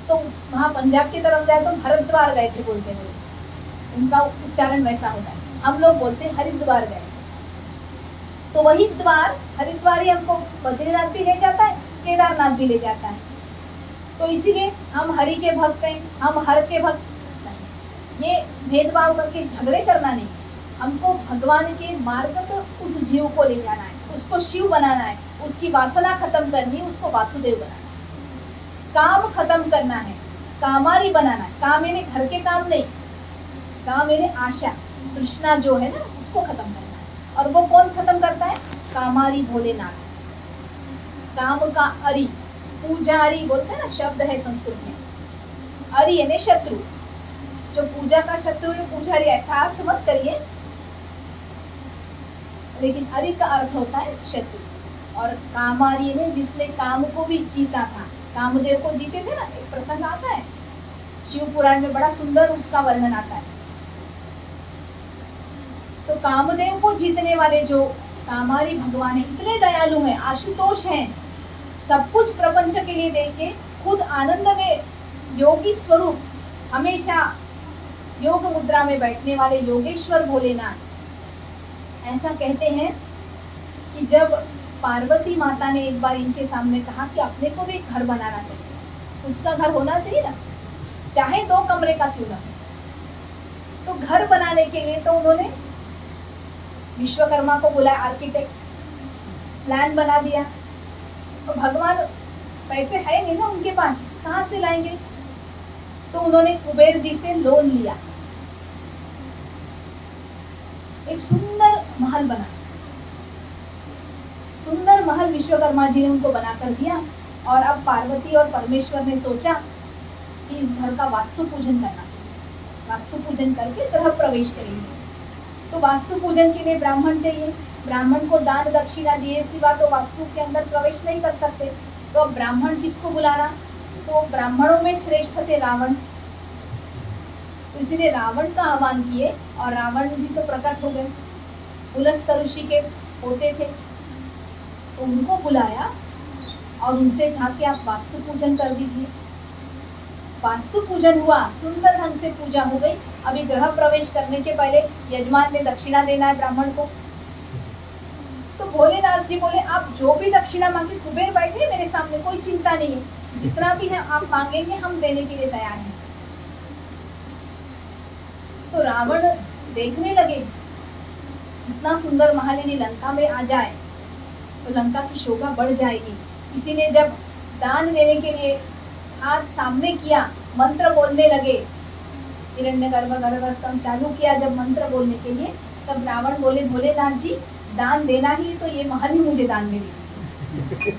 तो वहाँ पंजाब की तरफ जाए तो हरिद्वार गए थे बोलते हैं, उनका उच्चारण वैसा होता है। हम लोग बोलते हैं हरिद्वार गए। तो वही द्वार, हरिद्वार ही हमको बद्रीनाथ भी ले जाता है, केदारनाथ भी ले जाता है। तो इसीलिए हम हरि के भक्त हैं, हम हर के भक्त नहीं। ये भेदभाव करके झगड़े करना नहीं, हमको भगवान के मार्ग पर उस जीव को ले जाना है, उसको शिव बनाना है, उसकी वासना खत्म करनी, उसको वासुदेव बनाना है, काम खत्म करना है, कामारी बनाना है। काम मेरे घर के काम नहीं, काम मेरे आशा तृष्णा जो है ना उसको खत्म करना है। और वो कौन खत्म करता है? कामारी भोलेनाथ। काम का अरि, पूजारी बोलते हैं ना, शब्द है संस्कृत में। अरि यानी शत्रु, जो पूजा का शत्रु है पूजारी, ऐसा अर्थ मत करिए, लेकिन अरि का अर्थ होता है शत्रु। और कामारी ने जिसने काम को भी जीता था, कामदेव को जीते थे ना, एक प्रसंग आता है शिव पुराण में, बड़ा सुंदर उसका वर्णन आता है। तो कामदेव को जीतने वाले जो कामारी भगवान है, इतने दयालु हैं, आशुतोष हैं, सब कुछ प्रपंच के लिए देके खुद आनंद में योगी स्वरूप, हमेशा योग मुद्रा में बैठने वाले योगेश्वर भोलेनाथ। ऐसा कहते हैं कि जब पार्वती माता ने एक बार इनके सामने कहा कि अपने को भी एक घर बनाना चाहिए, खुद का घर होना चाहिए ना, चाहे 2 कमरे का क्यों ना। तो घर बनाने के लिए तो उन्होंने विश्वकर्मा को बुलाया, आर्किटेक्ट, प्लान बना दिया। तो भगवान पैसे है नहीं ना उनके पास, कहाँ से लाएंगे? तो उन्होंने कुबेर जी से लोन लिया, एक सुंदर महल बना, सुंदर महल विश्वकर्मा जी ने उनको बनाकर दिया। और अब पार्वती और परमेश्वर ने सोचा कि इस घर का वास्तु पूजन करना चाहिए, वास्तु पूजन करके गृह प्रवेश करेंगे। तो वास्तु पूजन के लिए ब्राह्मण चाहिए, ब्राह्मण को दान दक्षिणा दिए सिवा तो वास्तु के अंदर प्रवेश नहीं कर सकते। तो अब ब्राह्मण किसको बुलाना? तो ब्राह्मणों में श्रेष्ठ थे रावण, तो इसीलिए रावण का आह्वान किए और रावण जी तो प्रकट हो गए, पुलस्त्य ऋषि के पोते थे। तो उनको बुलाया और उनसे कहा कि आप वास्तु पूजन कर दीजिए। वास्तु पूजन हुआ, सुंदर ढंग से पूजा हो गई। अभी गृह प्रवेश करने के पहले यजमान ने दक्षिणा देना है ब्राह्मण को। तो भोलेनाथ जी बोले आप जो भी दक्षिणा मांगे, कुबेर बैठे मेरे सामने, कोई चिंता नहीं है, जितना भी है आप मांगेंगे हम देने के लिए तैयार हैं। तो रावण देखने लगे इतना सुंदर महल यदि लंका में आ जाए तो लंका की शोभा बढ़ जाएगी। इसीलिए जब दान देने के लिए हाथ सामने किया, मंत्र बोलने लगे, हिरण्यगर्भ गर्भस्तम चालू किया जब मंत्र बोलने के लिए, तब रावण बोले भोलेनाथ जी दान देना ही तो ये महल ही मुझे दान दे दीजिए।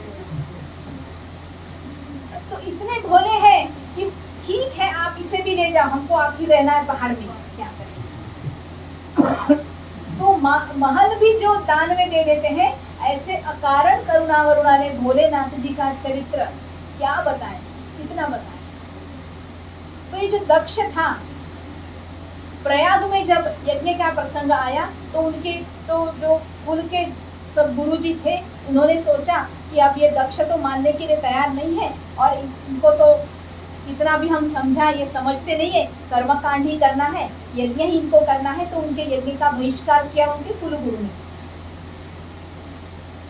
तो इतने भोले हैं कि ठीक है आप इसे भी ले जाओ, हमको आप ही रहना है पहाड़ में, क्या करें। तो महल भी जो दान में दे देते हैं, ऐसे अकारण करुणा वरुणा ने भोलेनाथ जी का चरित्र क्या बताएं, कितना बताएं। तो ये जो दक्ष था, प्रयाग में जब यज्ञ का प्रसंग आया तो उनके तो जो कुल के सब गुरुजी थे, उन्होंने सोचा कि अब ये दक्ष तो मानने के लिए तैयार नहीं है और इनको तो कितना भी हम समझा ये समझते नहीं है, कर्मकांड ही करना है, यज्ञ ही इनको करना है। तो उनके यज्ञ का बहिष्कार किया उनके कुल गुरु ने।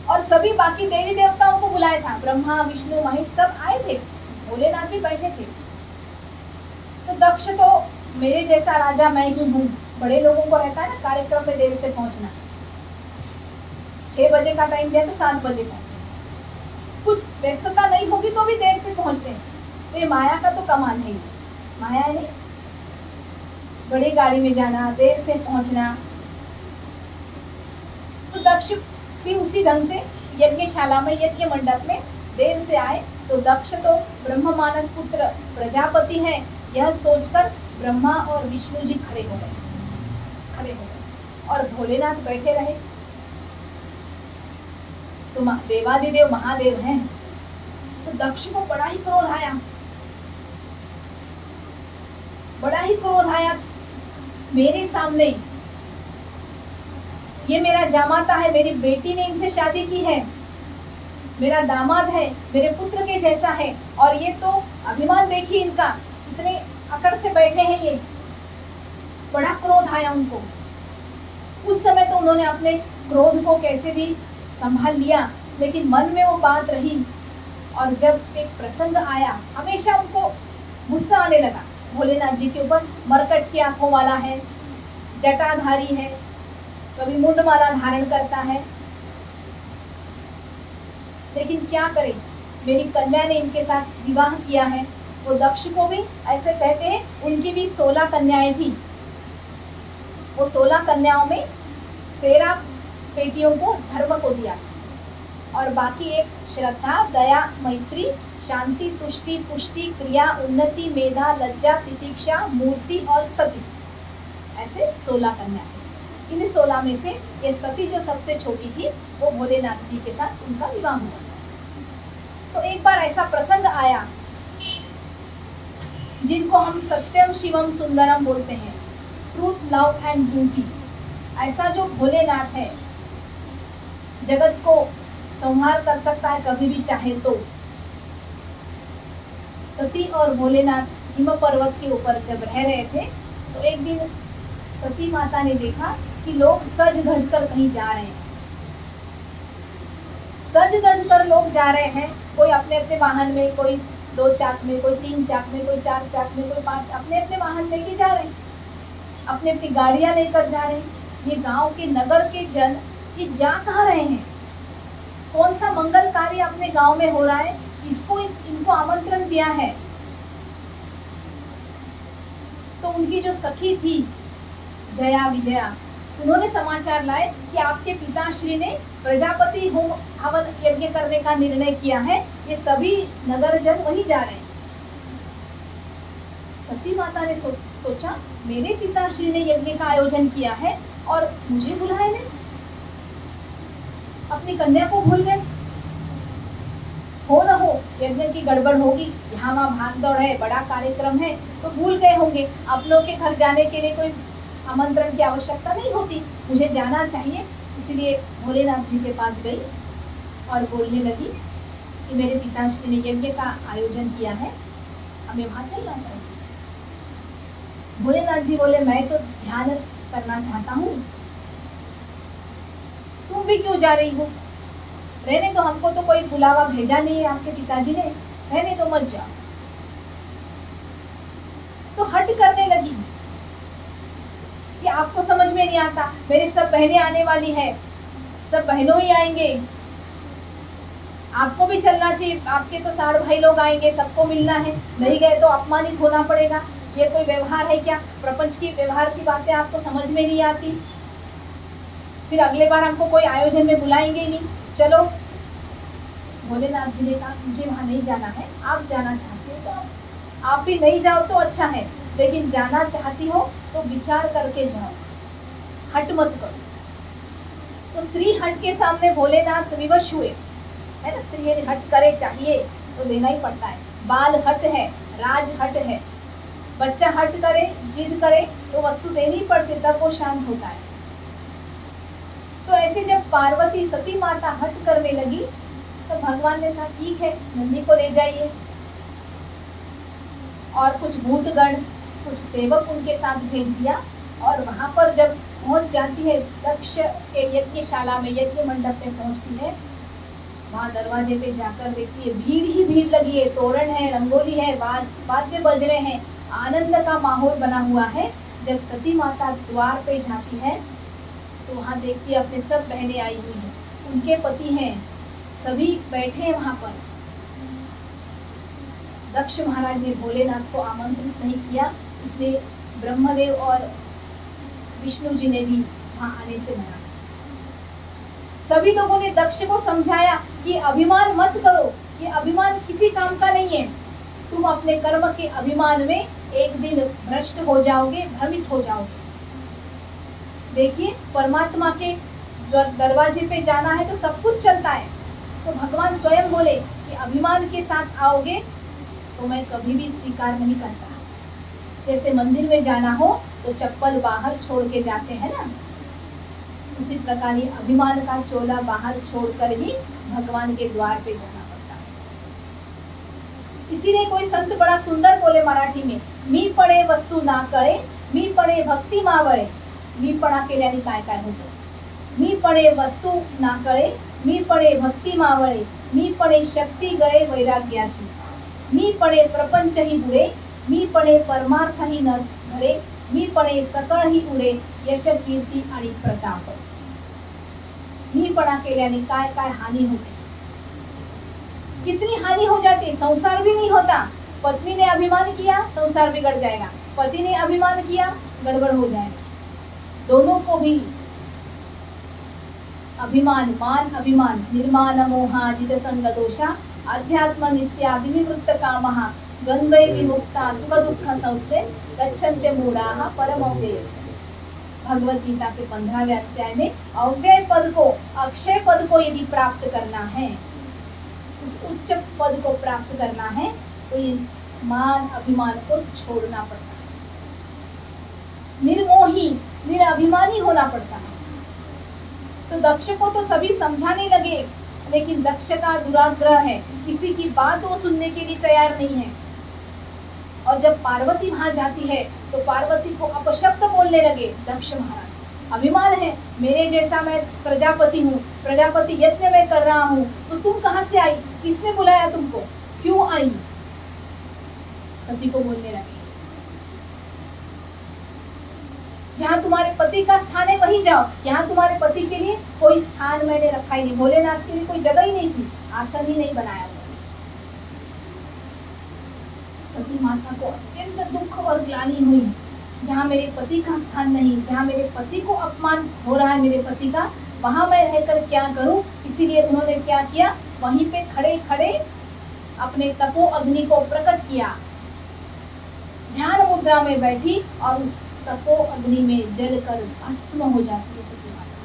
और सभी बाकी देवी देवताओं को बुलाया था, ब्रह्मा विष्णु महेश सब आए थे, भोलेनाथ भी बैठे थे। तो दक्ष तो मेरे जैसा राजा मैं ही हूँ, बड़े लोगों को रहता है ना कार्यक्रम में देर से पहुंचना, 6 बजे का टाइम दिया तो 7 बजे पहुंचे, कुछ व्यस्तता नहीं होगी तो भी देर से पहुंचते हैं। तो ये माया का तो कमाल है, माया है नहीं, बड़ी गाड़ी में जाना, देर से पहुंचना। तो दक्ष भी उसी ढंग से यज्ञशाला में, यज्ञ मंडप में देर से आए। तो दक्ष तो ब्रह्म मानस पुत्र प्रजापति है, यह सोचकर ब्रह्मा और विष्णु जी खड़े हो गए और भोलेनाथ बैठे रहे। तो देवादिदेव महादेव हैं। तो दक्ष को बड़ा ही क्रोध आया, बड़ा ही क्रोध आया, मेरे सामने ये मेरा जामाता है, मेरी बेटी ने इनसे शादी की है, मेरा दामाद है, मेरे पुत्र के जैसा है, और ये तो अभिमान देखिए इनका, कितने अकड़ से बैठे हैं ये, बड़ा क्रोध आया उनको। उस समय तो उन्होंने अपने क्रोध को कैसे भी संभाल लिया, लेकिन मन में वो बात रही। और जब एक प्रसंग आया, हमेशा उनको गुस्सा आने लगा भोलेनाथ जी के ऊपर। मरकट की आंखों वाला है, जटाधारी है, कभी मुंडमाला धारण करता है, लेकिन क्या करे, मेरी कन्या ने इनके साथ विवाह किया है। वो दक्ष को भी ऐसे कहते हैं, उनकी भी 16 कन्याएं थी। वो 16 कन्याओं में 13 बेटियों को धर्म को दिया और बाकी एक श्रद्धा, दया, मैत्री, शांति, तुष्टि, पुष्टि, क्रिया, उन्नति, मेधा, लज्जा, तितिक्षा, मूर्ति और सती, ऐसे 16 कन्या थी। इन 16 में से ये सती जो सबसे छोटी थी, वो भोलेनाथ जी के साथ उनका विवाह हुआ। तो एक बार ऐसा प्रसंग आया, जिनको हम सत्यम शिवम सुंदरम बोलते हैं, ट्रूथ, लव एंड ब्यूटी। ऐसा जो भोलेनाथ है, जगत को संहार कर सकता है कभी भी चाहे तो। सती और भोलेनाथ हिम पर्वत के ऊपर जब रह रहे थे, तो एक दिन सती माता ने देखा कि लोग सज धज कर कहीं जा रहे हैं। सज धज कर लोग जा रहे हैं, कोई अपने अपने वाहन में, कोई 2 चाक में, कोई 3 चाक में, कोई 4 चाक में, कोई 5, अपने अपने वाहन लेके जा रहे हैं, अपने अपनी गाड़ियां लेकर जा रहे हैं। ये गांव के, नगर के जन ये जा कहाँ रहे हैं? कौन सा मंगल कार्य अपने गांव में हो रहा है, इसको इनको आमंत्रण दिया है। तो उनकी जो सखी थी जया विजया, उन्होंने समाचार लाए कि आपके पिताश्री ने प्रजापति होम हवन यज्ञ करने का निर्णय किया है, ये सभी नगर जन वहीं जा रहे हैं। सती माता ने सोचा, मेरे पिताश्री ने यज्ञ का आयोजन किया है और मुझे बुलाए नहीं, अपनी कन्या को भूल गए। हो न हो यज्ञ की गड़बड़ होगी, यहाँ वहाँ भाग दौड़ है, बड़ा कार्यक्रम है, तो भूल गए होंगे। आप लोग के घर जाने के लिए कोई आमंत्रण की आवश्यकता नहीं होती, मुझे जाना चाहिए। इसलिए भोलेनाथ जी के पास गई और बोलने लगी कि मेरे पिताश्री ने यज्ञ का आयोजन किया है, हमें वहां चलना चाहिए। भोलेनाथ जी बोले, मैं तो ध्यान करना चाहता हूँ, तुम भी क्यों जा रही हो? रहने दो, हमको तो कोई बुलावा भेजा नहीं है आपके पिताजी ने, रहने दो, मत जाओ। तो हट करने लगी कि आपको समझ में नहीं आता, मेरी सब बहनें आने वाली है, सब बहनों ही आएंगे, आपको भी चलना चाहिए, आपके तो 60 भाई लोग आएंगे, सबको मिलना है, नहीं गए तो अपमानित होना पड़ेगा। ये कोई व्यवहार है क्या? प्रपंच की व्यवहार की बातें आपको समझ में नहीं आती, फिर अगले बार हमको कोई आयोजन में बुलाएंगे ही नहीं, चलो। भोलेनाथ जी ने कहा, मुझे वहां नहीं जाना है, आप जाना चाहते हो तो आप भी नहीं जाओ तो अच्छा है, लेकिन जाना चाहती हो तो विचार करके जाओ, हट मत करो। तो स्त्री हट के सामने भोलेनाथ विवश हुए, है ना, स्त्री हट करे चाहिए तो देना ही पड़ता है। बाल हट है, राज हट है, बच्चा हट करे, जिद करे तो वस्तु देनी पड़ती, तब वो शांत होता है। तो ऐसे जब पार्वती सती माता हट करने लगी, तो भगवान ने कहा, ठीक है, नंदी को ले जाइए। और कुछ भूतगण, कुछ सेवक उनके साथ भेज दिया, और वहां पर जब पहुंच जाती है, दक्ष के यज्ञशाला में, यज्ञ मंडप में पहुंचती है, वहां दरवाजे पे जाकर देखती है भीड़ ही भीड़ लगी है, तोरण है, रंगोली है, वाद्य बज रहे हैं, आनंद का माहौल बना हुआ है। जब सती माता द्वार पे जाती है तो वहां देखती है अपने सब बहनें आई हुई हैं, उनके पति हैं, सभी बैठे हैं वहां पर। दक्ष महाराज ने भोलेनाथ को आमंत्रित नहीं किया, इसलिए ब्रह्मदेव और विष्णु जी ने भी वहां आने से मना। सभी लोगों ने दक्ष को समझाया कि अभिमान मत करो, ये अभिमान किसी काम का नहीं है, तुम अपने कर्म के अभिमान में एक दिन भ्रष्ट हो जाओगे, भ्रमित हो जाओगे। देखिए, परमात्मा के दरवाजे पे जाना है तो सब कुछ चलता है, तो भगवान स्वयं बोले कि अभिमान के साथ आओगे तो मैं कभी भी स्वीकार नहीं करता। जैसे मंदिर में जाना हो तो चप्पल बाहर छोड़ के जाते हैं ना, उसी प्रकार ये अभिमान का चोला बाहर छोड़कर ही भगवान के द्वार पे जाना पड़ता है। इसीलिए कोई संत बड़ा सुंदर बोले मराठी में, मी पडे वस्तू ना कळे, मी पडे भक्ती मावळे. मी पणा केल्याने काय काय होतं. मी पडे वस्तू ना कळे, मी पडे भक्ती मावळे. मी पडे शक्ती गळे वैराग्याची. मी पडे प्रपंच ही बुडे, मी पडे परमार्थ ही न घडे. मी पडे सकळ ही उडे, यश कीर्ती आणि प्रताप. मीपणा केल्याने काय काय हानि होते. कितनी हानि हो जाती, संसार भी नहीं होता. पत्नी ने अभिमान किया, संसार बिगड़ जाएगा. पति ने अभिमान किया, गड़बड़ हो जाएगा. दोनों को भी अभिमान, मान अभिमान, निर्माण मोहा जित संग दोषा, अध्यात्म नित्या विनिवृत्त कामः, द्वंद्वे विमुक्ता सुख दुख सौख्ये, गच्छन्ते मूढ़ाः परमव्यय. भगवत गीता के 15वें अध्याय में अव्यय पद को, अक्षय पद को यदि प्राप्त करना है, उस उच्च पद को प्राप्त करना है, तो ये मान अभिमान को छोड़ना पड़ता है. निर्मोही, निराभिमानी होना पड़ता है. तो दक्ष को तो सभी समझाने लगे, लेकिन दक्ष का दुराग्रह है, किसी की बात वो सुनने के लिए तैयार नहीं है. और जब पार्वती वहां जाती है तो पार्वती को अपशब्द बोलने लगे दक्ष महाराज. अभिमान है, मेरे जैसा मैं प्रजापति हूँ, प्रजापति यज्ञ में कर रहा हूँ, तो तुम कहाँ से आई, किसने बुलाया तुमको, क्यों आई. सती को बोलने लगे, जहाँ तुम्हारे पति का स्थान है वहीं जाओ, यहाँ तुम्हारे पति के लिए कोई स्थान मैंने रखा ही नहीं. भोलेनाथ के लिए कोई जगह ही नहीं थी, आसन ही नहीं बनाया. सती माता को अत्यंत दुख और ग्लानि हुई, जहाँ मेरे पति का स्थान नहीं, जहाँ मेरे पति को अपमान हो रहा है मेरे पति का, वहां मैं रहकर क्या करूं. इसीलिए उन्होंने क्या किया, वहीं पे खड़े खड़े अपने तपो अग्नि को प्रकट किया. ध्यान मुद्रा में बैठी और उस तपो अग्नि में जलकर भस्म हो जाती है सती माता.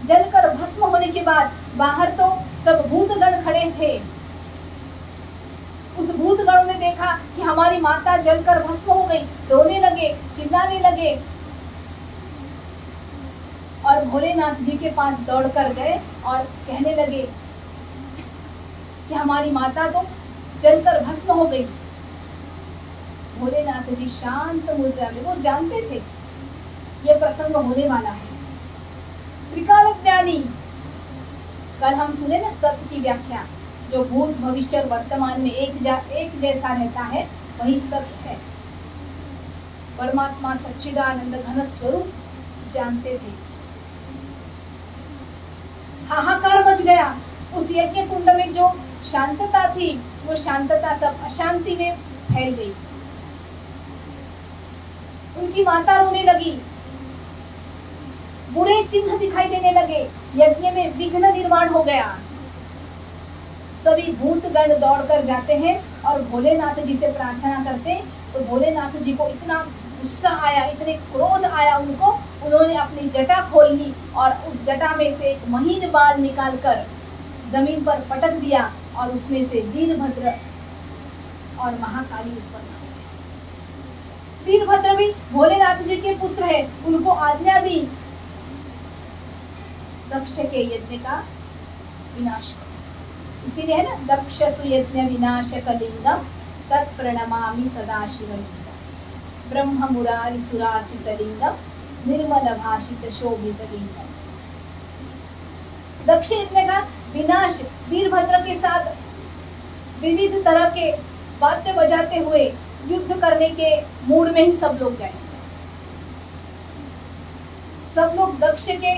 जलकर भस्म होने के बाद बाहर तो सब भूतगण खड़े थे. उस भूतगणों ने देखा कि हमारी माता जलकर भस्म हो गई, रोने लगे, चिल्लाने लगे और भोलेनाथ जी के पास दौड़कर गए और कहने लगे कि हमारी माता तो जलकर भस्म हो गई. भोलेनाथ जी शांत मुद्रा में, वो जानते थे ये प्रसंग होने वाला है. त्रिकाल ज्ञानी, कल हम सुने ना सत्य की व्याख्या, जो भूत भविष्य और वर्तमान में एक जैसा रहता है वही सत्य है. परमात्मा सच्चिदानंद घन स्वरूप जानते थे. हाहाकार मच गया. उस यज्ञ कुंड में जो शांतता थी, वो शांतता सब अशांति में फैल गई. उनकी माता रोने लगी, बुरे चिन्ह दिखाई देने लगे, यज्ञ में विघ्न निर्माण हो गया. सभी भूतगण दौड़कर जाते हैं और भोलेनाथ जी से प्रार्थना करते. तो भोलेनाथ जी को इतना गुस्सा आया, इतने क्रोध आया उनको, उन्होंने अपनी जटा खोल ली और उस जटा में से एक महीन बाल निकालकर जमीन पर पटक दिया और उसमें से वीरभद्र और महाकाली उत्पन्न हो गए. वीरभद्र भी भोलेनाथ जी के पुत्र है, उनको आज्ञा दी दक्ष के यज्ञ का विनाश करो. इसीलिए है ना, दक्ष सुयज्ञ विनाश कलिंगम तत्प्रणमामि सदा शिवलिंगम, ब्रह्म मुरारी सुरार्चित लिंगम, निर्मल भाषित शोभित लिंगम. दक्ष यज्ञ का विनाश, वीरभद्र के साथ विविध तरह के वाद्य बजाते हुए युद्ध करने के मूड में ही सब लोग गए. सब लोग दक्ष के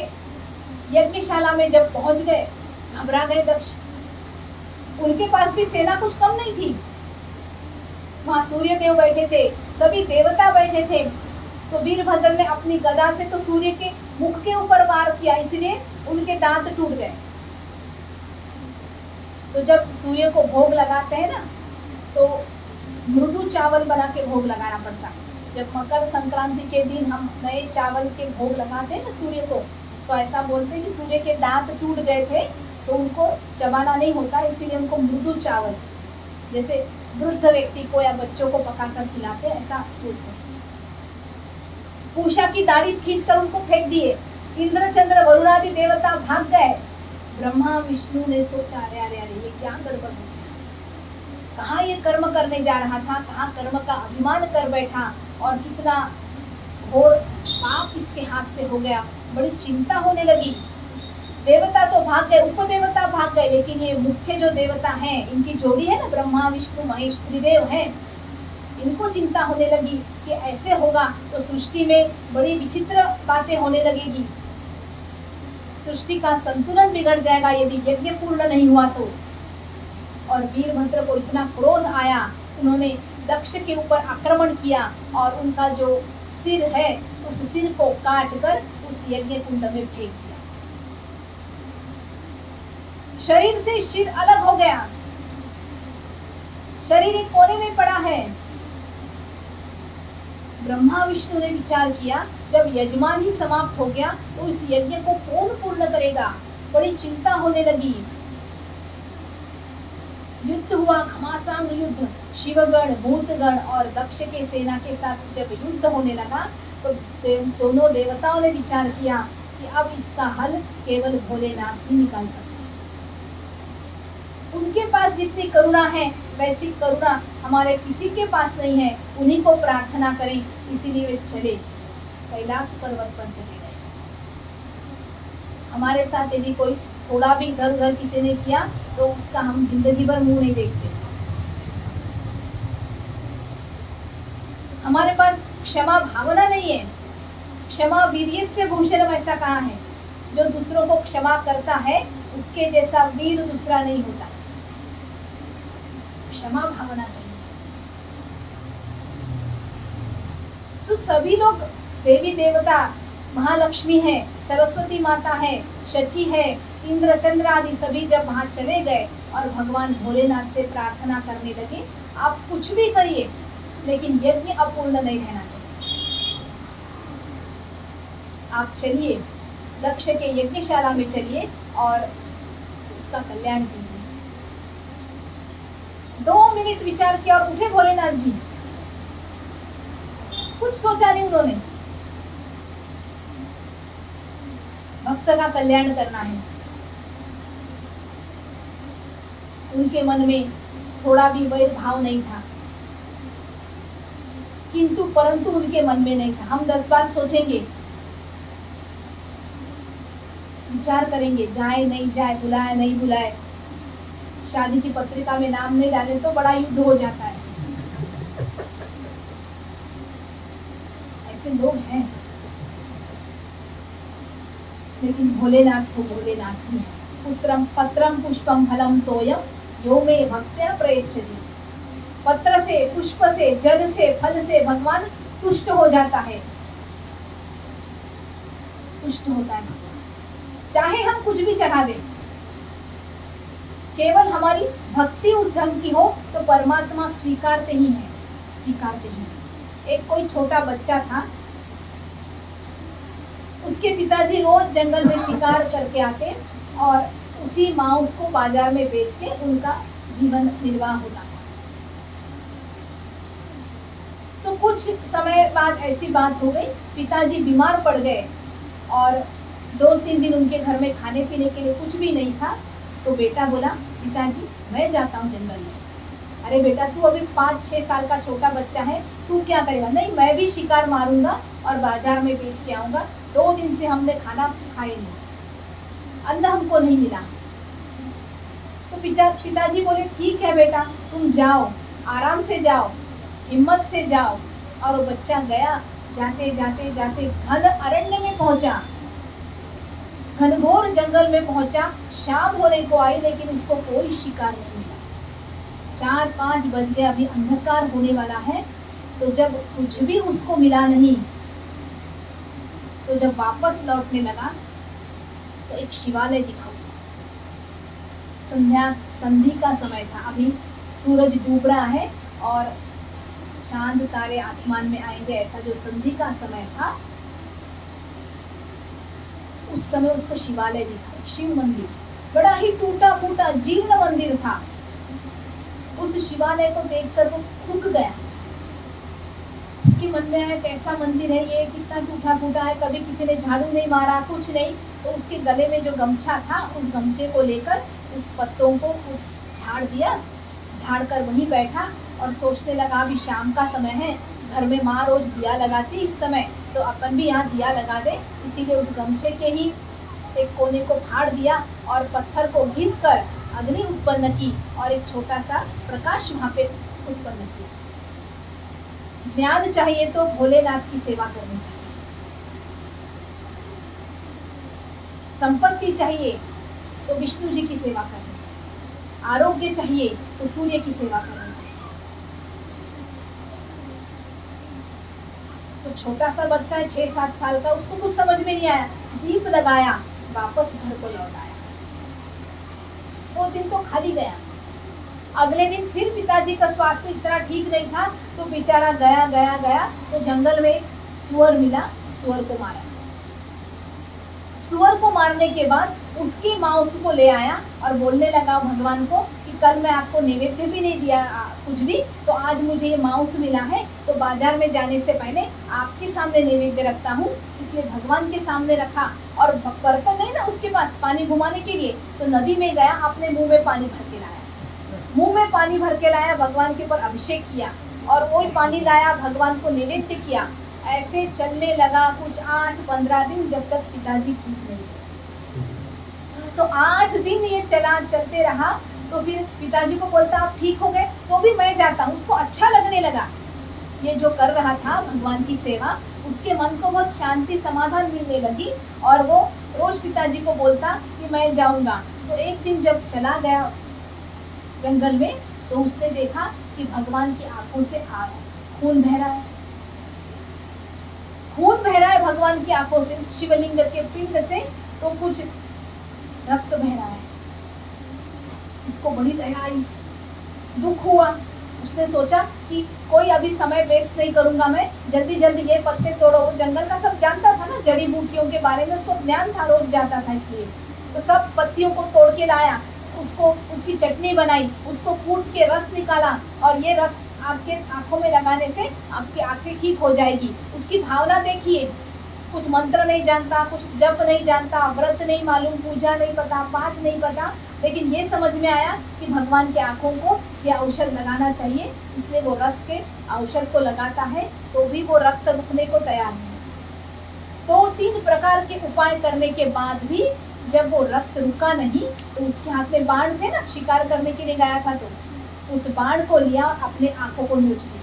यज्ञशाला में जब पहुंच गए, घबरा गए दक्ष. उनके पास भी सेना कुछ कम नहीं थी. वहां सूर्य देव बैठे थे, सभी देवता बैठे थे. तो वीरभद्र ने अपनी गदा से तो सूर्य के मुख के ऊपर वार किया, इसलिए उनके दांत टूट गए. तो जब सूर्य को भोग लगाते हैं ना, तो मृदु चावल बना के भोग लगाना पड़ता है. जब मकर संक्रांति के दिन हम नए चावल के भोग लगाते हैं ना सूर्य को, तो ऐसा बोलते हैं कि सूर्य के दांत टूट गए थे तो उनको चबाना नहीं होता, इसीलिए उनको मृदु चावल, जैसे वृद्ध व्यक्ति को या बच्चों को पकाकर खिलाते हैं, ऐसा बोलते हैं. पूषा की दाढ़ी खींचकर उनको फेंक दिए. इंद्र चंद्र वरुण आदि देवता भाग गए. ब्रह्मा विष्णु ने सोचा, अरे अरे अरे ये क्या गड़बड़ हो गया. कहाँ ये कर्म करने जा रहा था, कहाँ कर्म का अभिमान कर बैठा और कितना घोर पाप इसके हाथ से हो गया। बड़ी चिंता होने लगी। देवता तो भाग गए, उपदेवता भाग गए, लेकिन ये मुख्य जो देवता हैं, इनकी जोड़ी है ना, ब्रह्मा विष्णु महेश त्रिदेव हैं, इनको चिंता होने लगी कि ऐसे होगा तो सृष्टि में बड़ी विचित्र बातें होने लगेगी, सृष्टि का संतुलन बिगड़ जाएगा यदि यज्ञ पूर्ण नहीं हुआ तो। और वीरभद्र को इतना क्रोध आया, उन्होंने दक्ष के ऊपर आक्रमण किया और उनका जो सिर है उस सिर को काट कर उस यज्ञ कुंड में फेंक दिया। शरीर से सिर अलग हो गया, शरीर एक कोने में पड़ा है। ब्रह्मा विष्णु ने विचार किया, जब यजमान ही समाप्त हो गया तो इस यज्ञ को कौन पूर्ण करेगा। बड़ी चिंता होने लगी। युद्ध हुआ, घमासान युद्ध, शिवगण भूतगण और दक्ष के सेना के साथ जब युद्ध होने लगा तो दोनों देवताओं ने विचार किया कि अब इसका हल केवल भोलेनाथ ही निकाल सकते हैं। उनके पास जितनी करुणा है वैसी करुणा हमारे किसी के पास नहीं है, उन्हीं को प्रार्थना करें। इसीलिए वे चले, कैलाश पर्वत पर चले गए। हमारे साथ यदि कोई थोड़ा भी घर घर किसी ने किया तो उसका हम जिंदगी भर मुंह नहीं देखते। हमारे पास क्षमा भावना नहीं है। क्षमा वीर्यस्य भूषणम ऐसा कहा है, जो दूसरों को क्षमा करता है उसके जैसा वीर दूसरा नहीं होता। क्षमा भावना चाहिए। तो सभी लोग देवी देवता, महालक्ष्मी है, सरस्वती माता है, शची है, इंद्र चंद्र आदि सभी जब वहां चले गए और भगवान भोलेनाथ से प्रार्थना करने लगे, आप कुछ भी करिए लेकिन यज्ञ अपूर्ण नहीं रहना चाहिए। आप चलिए, दक्ष के यज्ञशाला में चलिए और उसका कल्याण कीजिए। 2 मिनट विचार किया और उठे भोलेनाथ जी। कुछ सोचा नहीं उन्होंने, भक्त का कल्याण करना है। उनके मन में थोड़ा भी वैर भाव नहीं था, किंतु परंतु उनके मन में नहीं था। हम 10 बार सोचेंगे, विचार करेंगे, जाए नहीं जाए, बुलाए नहीं बुलाए, शादी की पत्रिका में नाम नहीं डाले तो बड़ा युद्ध हो जाता है। ऐसे लोग हैं, लेकिन भोलेनाथ को भोलेनाथ ही है। पुत्रम पत्रम पुष्पम फलम तोयम यो मे भक्त्या प्रयच्छति। पत्र से, पुष्प से, जल से, फल से भगवान तुष्ट हो जाता है, तुष्ट होता है। चाहे हम कुछ भी चढ़ा दें, केवल हमारी भक्ति उस ढंग की हो तो परमात्मा स्वीकारते ही है, स्वीकारते ही है। एक कोई छोटा बच्चा था, उसके पिताजी रोज जंगल में शिकार करके आते और उसी मांस को बाजार में बेच के उनका जीवन निर्वाह होता था। तो कुछ समय बाद ऐसी बात हो गई, पिताजी बीमार पड़ गए और 2-3 दिन उनके घर में खाने पीने के लिए कुछ भी नहीं था। तो बेटा बोला, पिताजी मैं जाता हूँ जंगल में। अरे बेटा, तू अभी 5-6 साल का छोटा बच्चा है, तू क्या करेगा? नहीं, मैं भी शिकार मारूंगा और बाजार में बेच के आऊंगा। 2 दिन से हमने खाना खाए नहीं, अन्न हमको नहीं मिला। तो पिताजी बोले, ठीक है बेटा, तुम जाओ, आराम से जाओ, हिम्मत से जाओ। और वो बच्चा गया, जाते जाते जाते घन अरण्य में पहुंचा, घनघोर जंगल में पहुंचा। शाम होने को आई लेकिन उसको कोई शिकार नहीं मिला। 4-5 बज गए, अभी अंधकार होने वाला है। तो जब कुछ भी उसको मिला नहीं, तो जब वापस लौटने लगा तो एक शिवालय दिखा उसको। संधि का समय था, अभी सूरज डूब रहा है और चांद तारे आसमान में आएंगे, ऐसा जो संधि का समय था, उस समय उसको शिवालय दिखा, शिव मंदिर। बड़ा ही टूटा फूटा जीर्ण मंदिर था। उस शिवालय को देखकर वो थक गया। उसके मन में आया, कैसा मंदिर है ये, कितना टूटा फूटा है, कभी किसी ने झाड़ू नहीं मारा, कुछ नहीं। तो उसके गले में जो गमछा था, उस गमछे को लेकर उस पत्तों को झाड़ दिया, झाड़ कर वहीं बैठा और सोचने लगा अभी शाम का समय है, घर में माँ रोज दिया लगाती इस समय, तो अपन भी यहाँ दिया लगा दे। इसीलिए उस गमछे के ही एक कोने को फाड़ दिया और पत्थर को घिस कर अग्नि उत्पन्न की और एक छोटा सा प्रकाश वहाँ पे उत्पन्न किया। ज्ञान चाहिए तो भोलेनाथ की सेवा करनी चाहिए, संपत्ति चाहिए तो विष्णु जी की सेवा करनी चाहिए, आरोग्य चाहिए तो सूर्य की सेवा करनी चाहिए। तो छोटा सा बच्चा है 6-7 साल का, उसको कुछ समझ में नहीं आया, दीप लगाया, वापस घर को लौट आया। वो दिन तो खाली गया। अगले दिन फिर पिताजी का स्वास्थ्य इतना ठीक नहीं था, तो बेचारा गया तो जंगल में एक सुअर मिला, सुअर को मारा। सुअर को मारने के बाद उसकी माँ उसको ले आया और बोलने लगा भगवान को कि कल मैं आपको नैवेद्य भी नहीं दिया कुछ भी, तो आज मुझे ये मांस मिला है, तो बाजार में जाने से पहले आपके सामने नैवेद्य रखता हूँ। इसलिए भगवान के सामने रखा और बर्तन नहीं ना उसके पास पानी घुमाने के लिए, तो नदी में गया, अपने मुंह में पानी भर के लाया, मुंह में पानी भर के लाया, भगवान के ऊपर अभिषेक किया और वही पानी लाया, भगवान को नैवेद्य किया। ऐसे चलने लगा कुछ 8-15 दिन, जब तक पिताजी ठीक नहीं हुए। तो 8 दिन ये चलते रहा। तो फिर पिताजी को बोलता आप ठीक हो गए, तो भी मैं जाता हूँ। उसको अच्छा लगने लगा ये जो कर रहा था भगवान की सेवा, उसके मन को बहुत शांति समाधान मिलने लगी और वो रोज पिताजी को बोलता कि मैं जाऊंगा। तो एक दिन जब चला गया जंगल में, तो उसने देखा कि भगवान की आंखों से खून बह रहा है, खून बह रहा है भगवान की आंखों से, उस शिवलिंग के पिंड से तो कुछ रक्त बह रहा है। इसको बड़ी दया आई, दुख हुआ। उसने सोचा कि कोई अभी समय वेस्ट नहीं करूंगा, मैं जल्दी जल्दी ये पत्ते तोड़ो। वो जंगल का सब जानता था ना, जड़ी बूटियों के बारे में उसको ज्ञान था, रोज जाता था, इसलिए तो सब पत्तियों को तोड़ के लाया, उसको उसकी चटनी बनाई, उसको कूट के रस निकाला और ये रस आपके आंखों में लगाने से आपकी आंखें ठीक हो जाएगी। उसकी भावना देखिए, कुछ मंत्र नहीं जानता, कुछ जप नहीं जानता, व्रत नहीं मालूम, पूजा नहीं पता, पाठ नहीं पता, लेकिन ये समझ में आया कि भगवान के आंखों को ये औषध लगाना चाहिए, इसलिए वो रस के औषध को लगाता है, तो भी वो रक्त रुकने को तैयार है। 2-3 प्रकार के उपाय करने के बाद भी जब वो रक्त रुका नहीं, तो उसके हाथ में बाण थे ना, शिकार करने के लिए गया था, तो उस बाण को लिया, अपने आंखों को नोच दिया,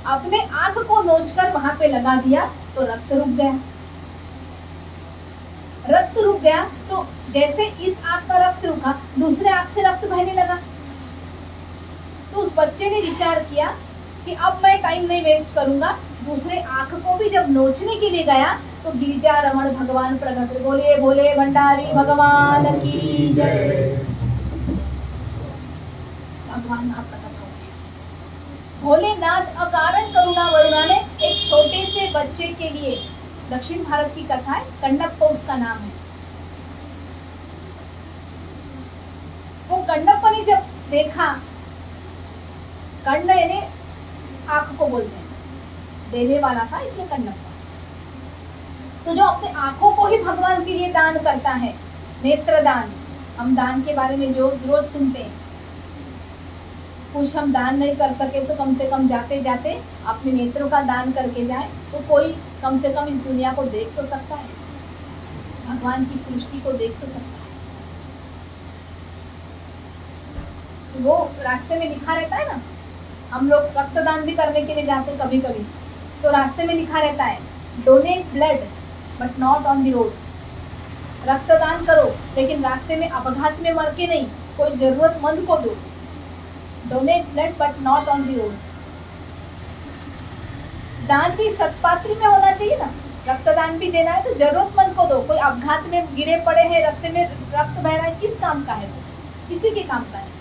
अपने आंख को नोचकर वहां पे लगा दिया, तो रक्त रुक गया। रक्त रुक गया तो जैसे इस आंख का रक्त रुका, दूसरे आंख से रक्त बहने लगा। तो उस बच्चे ने विचार किया कि अब मैं टाइम नहीं वेस्ट करूंगा। दूसरे आंख को भी जब नोचने के लिए गया, तो गिरिजा रमण भगवान प्रकट, बोले भोले भंडारी भगवान की जय। भगवान वहां प्रकट हो गए। भोलेनाथ अकारण करुणा वरुणा ने एक छोटे से बच्चे के लिए, दक्षिण भारत की कथा है, कण्णप्पा उसका नाम है। वो कण्णप्पा ने जब देखा, कर्ण यानी आंख को बोलते हैं, देने वाला था इसलिए कण्णप्पा। तो जो अपने आंखों को ही भगवान के लिए दान करता है, नेत्र दान, हम दान के बारे में जो रोज सुनते हैं, कुछ हम दान नहीं कर सके तो कम से कम जाते जाते अपने नेत्रों का दान करके जाए, तो कोई कम से कम इस दुनिया को देख तो सकता है, भगवान की सृष्टि को देख तो सकता है। वो रास्ते में लिखा रहता है ना, हम लोग रक्तदान भी करने के लिए जाते कभी कभी, तो रास्ते में लिखा रहता है donate blood but not on the road. रक्तदान करो लेकिन रास्ते में अपघात में मर के नहीं, कोई जरूरतमंद को दो। Donate blood but not on the roads. दान भी सत्पात्र में होना चाहिए ना, रक्तदान भी देना है तो जरूरतमंद को दो। कोई अपघात में गिरे पड़े हैं, रास्ते में रक्त बह रहा है, किस काम का है वो? किसी के काम का है।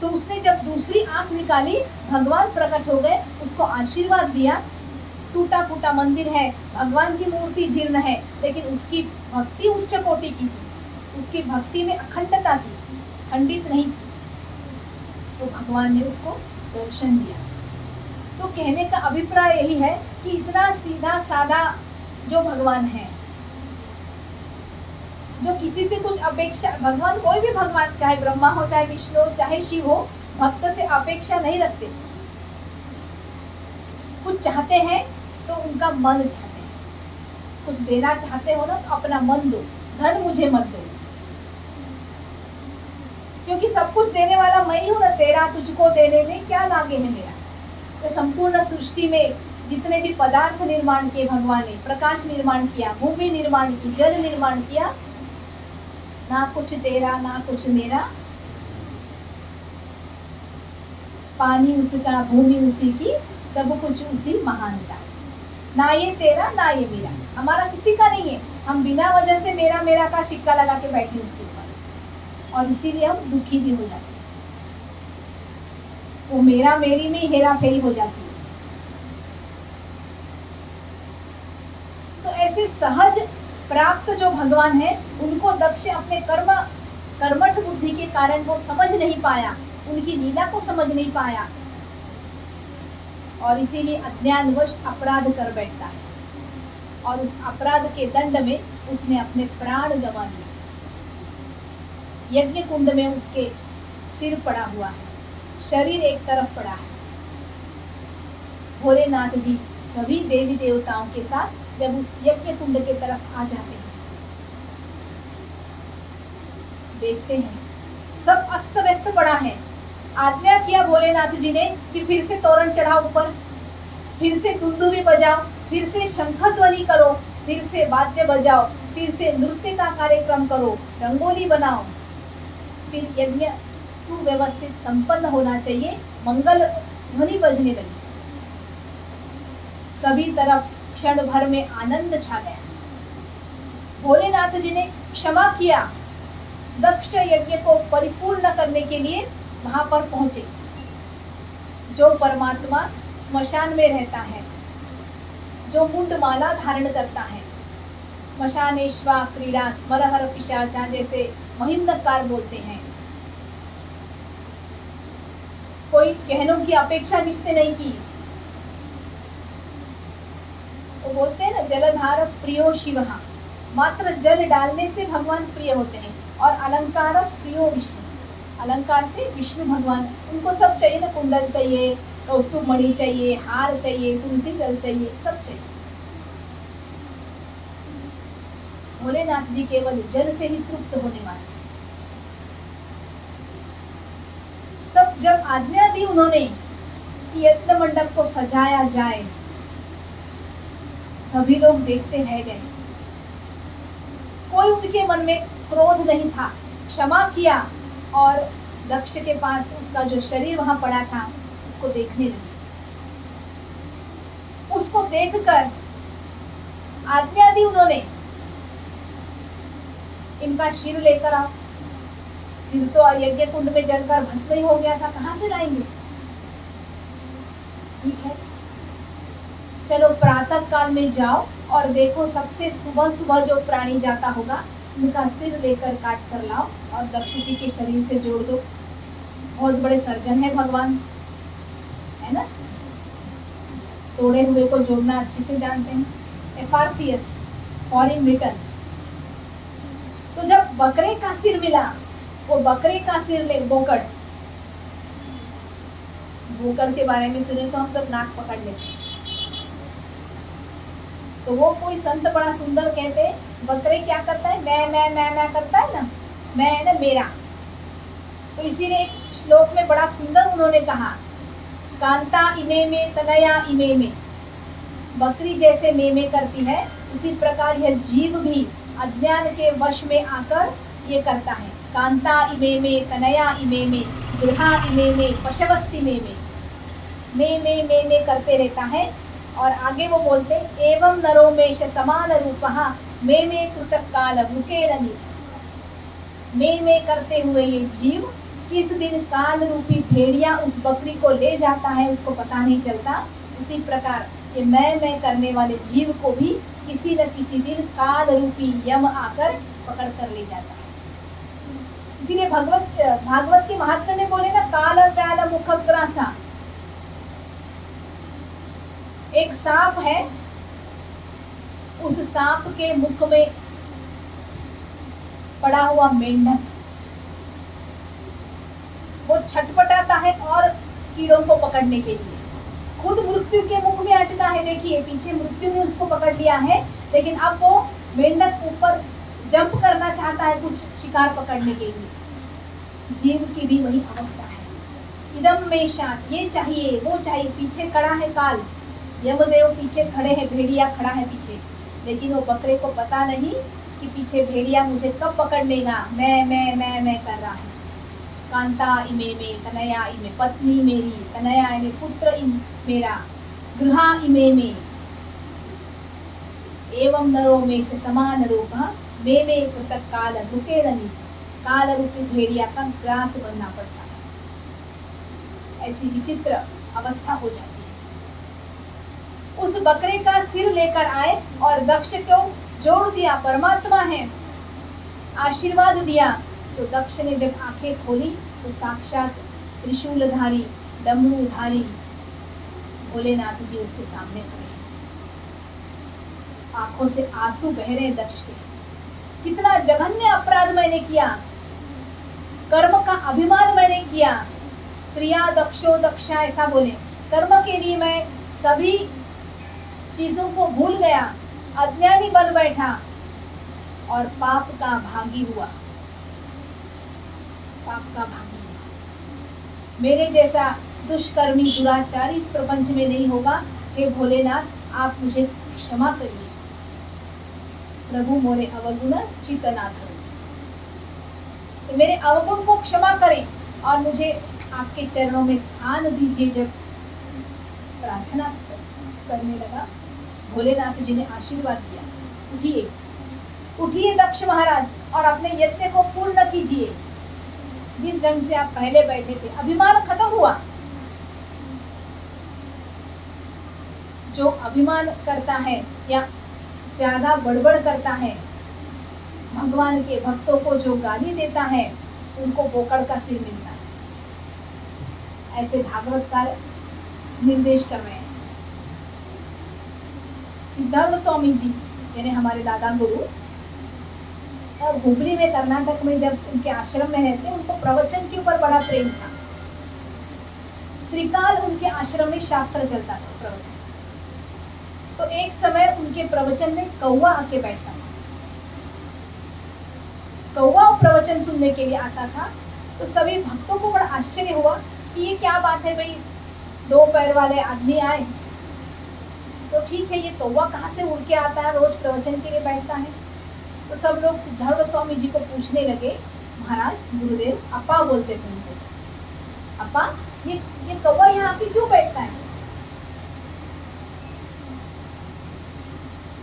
तो उसने जब दूसरी आंख निकाली, भगवान प्रकट हो गए, उसको आशीर्वाद दिया। टूटा फूटा मंदिर है, भगवान की मूर्ति जीर्ण है, लेकिन उसकी भक्ति उच्च कोटि की थी, उसकी भक्ति में अखंडता थी, खंडित नहीं थी। तो भगवान ने उसको दर्शन दिया। तो कहने का अभिप्राय यही है कि इतना सीधा साधा जो भगवान है, जो किसी से कुछ अपेक्षा, भगवान कोई भी भगवान, चाहे ब्रह्मा हो, चाहे विष्णु हो, चाहे शिव हो, भक्त से अपेक्षा नहीं रखते। कुछ चाहते हैं तो उनका मन चाहते हैं, कुछ देना चाहते हो ना तो अपना मन दो, धन मुझे मत दो, क्योंकि सब कुछ देने वाला मैं ही हूं ना, तेरा तुझको देने में क्या लागे है मेरा। तो संपूर्ण सृष्टि में जितने भी पदार्थ निर्माण किए भगवान ने, प्रकाश निर्माण किया, भूमि निर्माण की, जल निर्माण किया, ना कुछ तेरा ना कुछ मेरा, पानी उसका, भूमि उसी की, सब कुछ उसी महान का, ना ये तेरा ना ये मेरा, हमारा किसी का नहीं है। हम बिना वजह से मेरा मेरा का सिक्का लगा के बैठे उसके ऊपर, और इसीलिए हम दुखी भी हो जाते हैं, वो मेरा मेरी में हेरा फेरी हो जाती है। तो ऐसे सहज प्राप्त जो भगवान है, उनको दक्ष अपने कर्मठ बुद्धि के कारण वो समझ नहीं पाया, उनकी लीला को समझ नहीं पाया, और इसीलिए अज्ञानवश अपराध कर बैठता है, और उस अपराध के दंड में उसने अपने प्राण गंवा लिए। यज्ञ कुंड में उसके सिर पड़ा हुआ है, शरीर एक तरफ पड़ा है। भोलेनाथ जी सभी देवी देवताओं के साथ जब उस यज्ञ कुंड के तरफ आ जाते हैं, देखते हैं सब अस्त व्यस्त पड़ा है। आज्ञा किया भोलेनाथ जी ने कि फिर से तोरण चढ़ाओ ऊपर, फिर से दुंदुभी बजाओ, फिर से शंख ध्वनि करो, फिर से वाद्य बजाओ, फिर से नृत्य का कार्यक्रम करो, रंगोली बनाओ, फिर यज्ञ सुव्यवस्थित संपन्न होना चाहिए। मंगल ध्वनि बजने लगी, सभी तरफ क्षण भर में आनंद छा गया। भोलेनाथ जी ने क्षमा किया, दक्ष यज्ञ को परिपूर्ण करने के लिए वहां पर पहुंचे। जो परमात्मा स्मशान में रहता है, जो मुंडमाला धारण करता है, स्मशानेश्वा क्रीड़ा स्मरहर पिशाचा जैसे महिम्नकार बोलते हैं। कोई कहनों की अपेक्षा जिसने नहीं की, वो बोलते हैं ना, जलधार प्रियो शिवः, मात्र जल डालने से भगवान प्रिय होते हैं। और अलंकार प्रियो विष्णु, अलंकार से विष्णु भगवान, उनको सब चाहिए ना, कुंडल चाहिए, कौस्तुभ मणि चाहिए, हार चाहिए, तुलसी दल चाहिए, सब चाहिए। भोलेनाथ जी केवल जल से ही तृप्त होने वाले। तब जब आज्ञा दी उन्होंने कि यज्ञ मंडप को सजाया जाए, सभी लोग देखते रह गए। कोई उनके मन में क्रोध नहीं था, क्षमा किया, और दक्ष के पास उसका जो शरीर वहां पड़ा था उसको देखने लगे। उसको देखकर आज्ञा दी उन्होंने, इनका सिर लेकर आओ। सिर तो यज्ञ कुंड में जलकर भस्म ही हो गया था, कहां से लाएंगे? ठीक है, चलो प्रातः काल में जाओ और देखो, सबसे सुबह सुबह जो प्राणी जाता होगा उनका सिर लेकर काट कर लाओ और दक्ष जी के शरीर से जोड़ दो। बहुत बड़े सर्जन है भगवान, है ना, तोड़े हुए को जोड़ना अच्छे से जानते हैं। FRCS, foreign return. तो जब बकरे का सिर मिला, वो बकरे का सिर ले, बोकड़, बोकड़ के बारे में सुने तो हम सब नाक पकड़ लेते। तो वो कोई संत बड़ा सुंदर कहते, बकरे क्या करता है, मैं करता है ना, मैं है ना मेरा। तो इसीलिए एक श्लोक में बड़ा सुंदर उन्होंने कहा, कांता इमे में तनया इमे में, बकरी जैसे मे करती है, उसी प्रकार यह जीव भी अज्ञान के वश में आकर ये करता है। कांता इमे में तनया इमे में, गृहा इमे में, पशवस्ति में करते रहता है। और आगे वो बोलते, एवं नरो मेष समान रूपः मे कृतक काल मुकेण, में करते हुए ये जीव किस दिन काल रूपी भेड़िया उस बकरी को ले जाता है, उसको पता नहीं चलता। उसी प्रकार ये मैं करने वाले जीव को भी किसी न किसी दिन काल रूपी यम आकर पकड़ कर ले जाता है। इसीलिए भागवत के महात्म्य में बोले ना, काल व्याल मुख ग्रासा, एक सांप है, उस सांप के मुख में पड़ा हुआ मेंढक, वो छटपटाता है और कीड़ों को पकड़ने के लिए, खुद मृत्यु के मुख में अटका है। देखिए पीछे मृत्यु ने उसको पकड़ लिया है, लेकिन अब वो मेंढक ऊपर जंप करना चाहता है कुछ शिकार पकड़ने के लिए। जीव की भी वही अवस्था है। इदम में शांत, ये चाहिए वो चाहिए, पीछे खड़ा है काल, यमदेव पीछे खड़े हैं, भेड़िया खड़ा है पीछे, लेकिन वो बकरे को पता नहीं कि पीछे भेड़िया मुझे कब पकड़ लेगा। मैं कर रहा है। कांता इमे में, तनया इमे, पत्नी मेरी, तनया इमे, पुत्र मेरा, गृहा इमे में, एवं नरो में समान रूप मे में पृथक काल रुके नहीं, काल रूपी भेड़िया का ग्रास बनना पड़ता है। ऐसी विचित्र अवस्था हो जाती है। उस बकरे का सिर लेकर आए और दक्ष को जोड़ दिया, परमात्मा है, आशीर्वाद दिया। तो दक्ष ने जब आंखें खोली तो साक्षात त्रिशूलधारी, डमरूधारी भोलेनाथ जी उसके सामने खड़े। आंखों से आंसू बह रहे दक्ष के, कितना जघन्य अपराध मैंने किया, कर्म का अभिमान मैंने किया। क्रिया दक्षो दक्षा ऐसा बोले, कर्म के लिए मैं सभी चीजों को भूल गया, अज्ञानी बन बैठा और पाप का भागी हुआ, पाप का भागी हुआ। मेरे जैसा दुष्कर्मी दुराचारी इस प्रपंच में नहीं होगा। हे भोलेनाथ आप मुझे क्षमा करिए, प्रभु मोरे अवगुण चितना करो, तो मेरे अवगुण को क्षमा करें और मुझे आपके चरणों में स्थान दीजिए। जब प्रार्थना करने लगा, भोलेनाथ जी ने आशीर्वाद दिया, उठिए उठिए दक्ष महाराज और अपने यज्ञ को पूर्ण कीजिए। जिस ढंग से आप पहले बैठे थे, अभिमान खत्म हुआ। जो अभिमान करता है या ज्यादा बड़बड़ करता है, भगवान के भक्तों को जो गाली देता है, उनको बोकड़ का सिर मिलता है। ऐसे भागवतकार निर्देश कर रहे हैं। सिद्धार्थ स्वामी जी यानी हमारे दादा गुरु, और हुबली में कर्नाटक में जब उनके आश्रम में रहते, उनको प्रवचन के ऊपर बड़ा प्रेम था। त्रिकाल उनके आश्रम में शास्त्र चलता था, प्रवचन। तो एक समय उनके प्रवचन में कौवा आके बैठता था। कौवा प्रवचन सुनने के लिए आता था। तो सभी भक्तों को बड़ा आश्चर्य हुआ कि ये क्या बात है भाई, दो पैर वाले आदमी आए, तो ठीक है ये कौवा कहाँ से उड़ के आता है, रोज प्रवचन के लिए बैठता है। तो सब लोग सिद्धार्थ स्वामी जी को पूछने लगे, महाराज गुरुदेव, अपा बोलते थे उनको, अपा ये कौवा यहाँ पे क्यों बैठता है?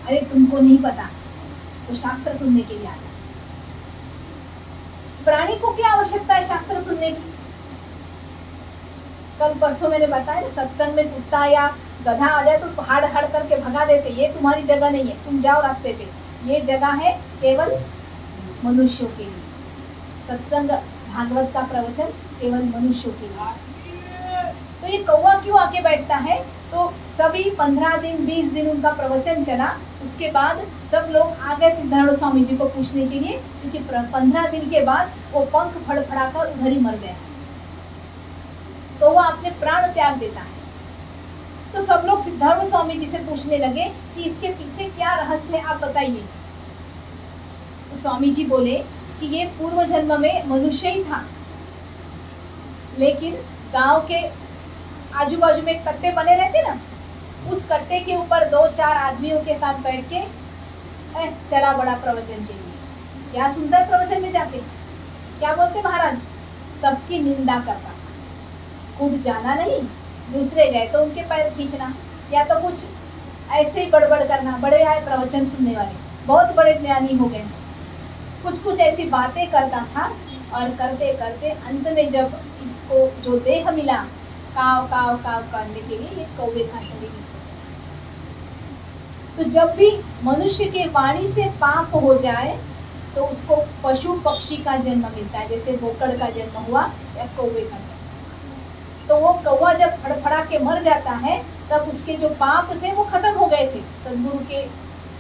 अरे तुमको नहीं पता, वो शास्त्र सुनने के लिए आता है। प्राणी को क्या आवश्यकता है शास्त्र सुनने की? कल परसों मैंने बताया ना, सत्संग में कुत्ता या गधा आ जाए तो उसको हाड़ हाड़ करके भगा देते, ये तुम्हारी जगह नहीं है, तुम जाओ रास्ते पे, ये जगह है केवल मनुष्यों के लिए। सत्संग भागवत का प्रवचन केवल मनुष्यों के लिए। तो ये कौवा क्यों आके बैठता है? तो सभी 15 दिन 20 दिन उनका प्रवचन चला। उसके बाद सब लोग आ गए सिद्धार्थ स्वामी जी को पूछने के लिए, क्योंकि 15 दिन के बाद वो पंख फड़फड़ाकर उधर ही मर गया। तो वो अपने प्राण त्याग देता है। तो सब लोग सिद्धार्थ स्वामी जी से पूछने लगे कि इसके पीछे क्या रहस्य है, आप बताइए। तो स्वामी जी बोले कि ये पूर्व जन्म में मनुष्य ही था, लेकिन गांव के आजू बाजू में कट्टे बने रहते ना, उस कट्टे के ऊपर 2-4 आदमियों के साथ बैठ के चला बड़ा प्रवचन के लिए। क्या सुंदर प्रवचन में जाते, क्या बोलते महाराज, सबकी निंदा करता, खुद जाना नहीं, दूसरे गए तो उनके पैर खींचना, या तो कुछ ऐसे ही बड़बड़ करना। बड़े आए प्रवचन सुनने वाले, बहुत बड़े ज्ञानी हो गए, कुछ कुछ ऐसी बातें करता था। और करते करते अंत में जब इसको जो देह मिला, काव काव काव करने के लिए, ये कौवे का शरीर इसको। तो जब भी मनुष्य के वाणी से पाप हो जाए तो उसको पशु पक्षी का जन्म मिलता है, जैसे बोकड़ का जन्म हुआ या कौवे का जन्म। तो वो कौवा जब फड़फड़ा के मर जाता है, तब उसके जो पाप थे वो खत्म हो गए थे। सदगुरु के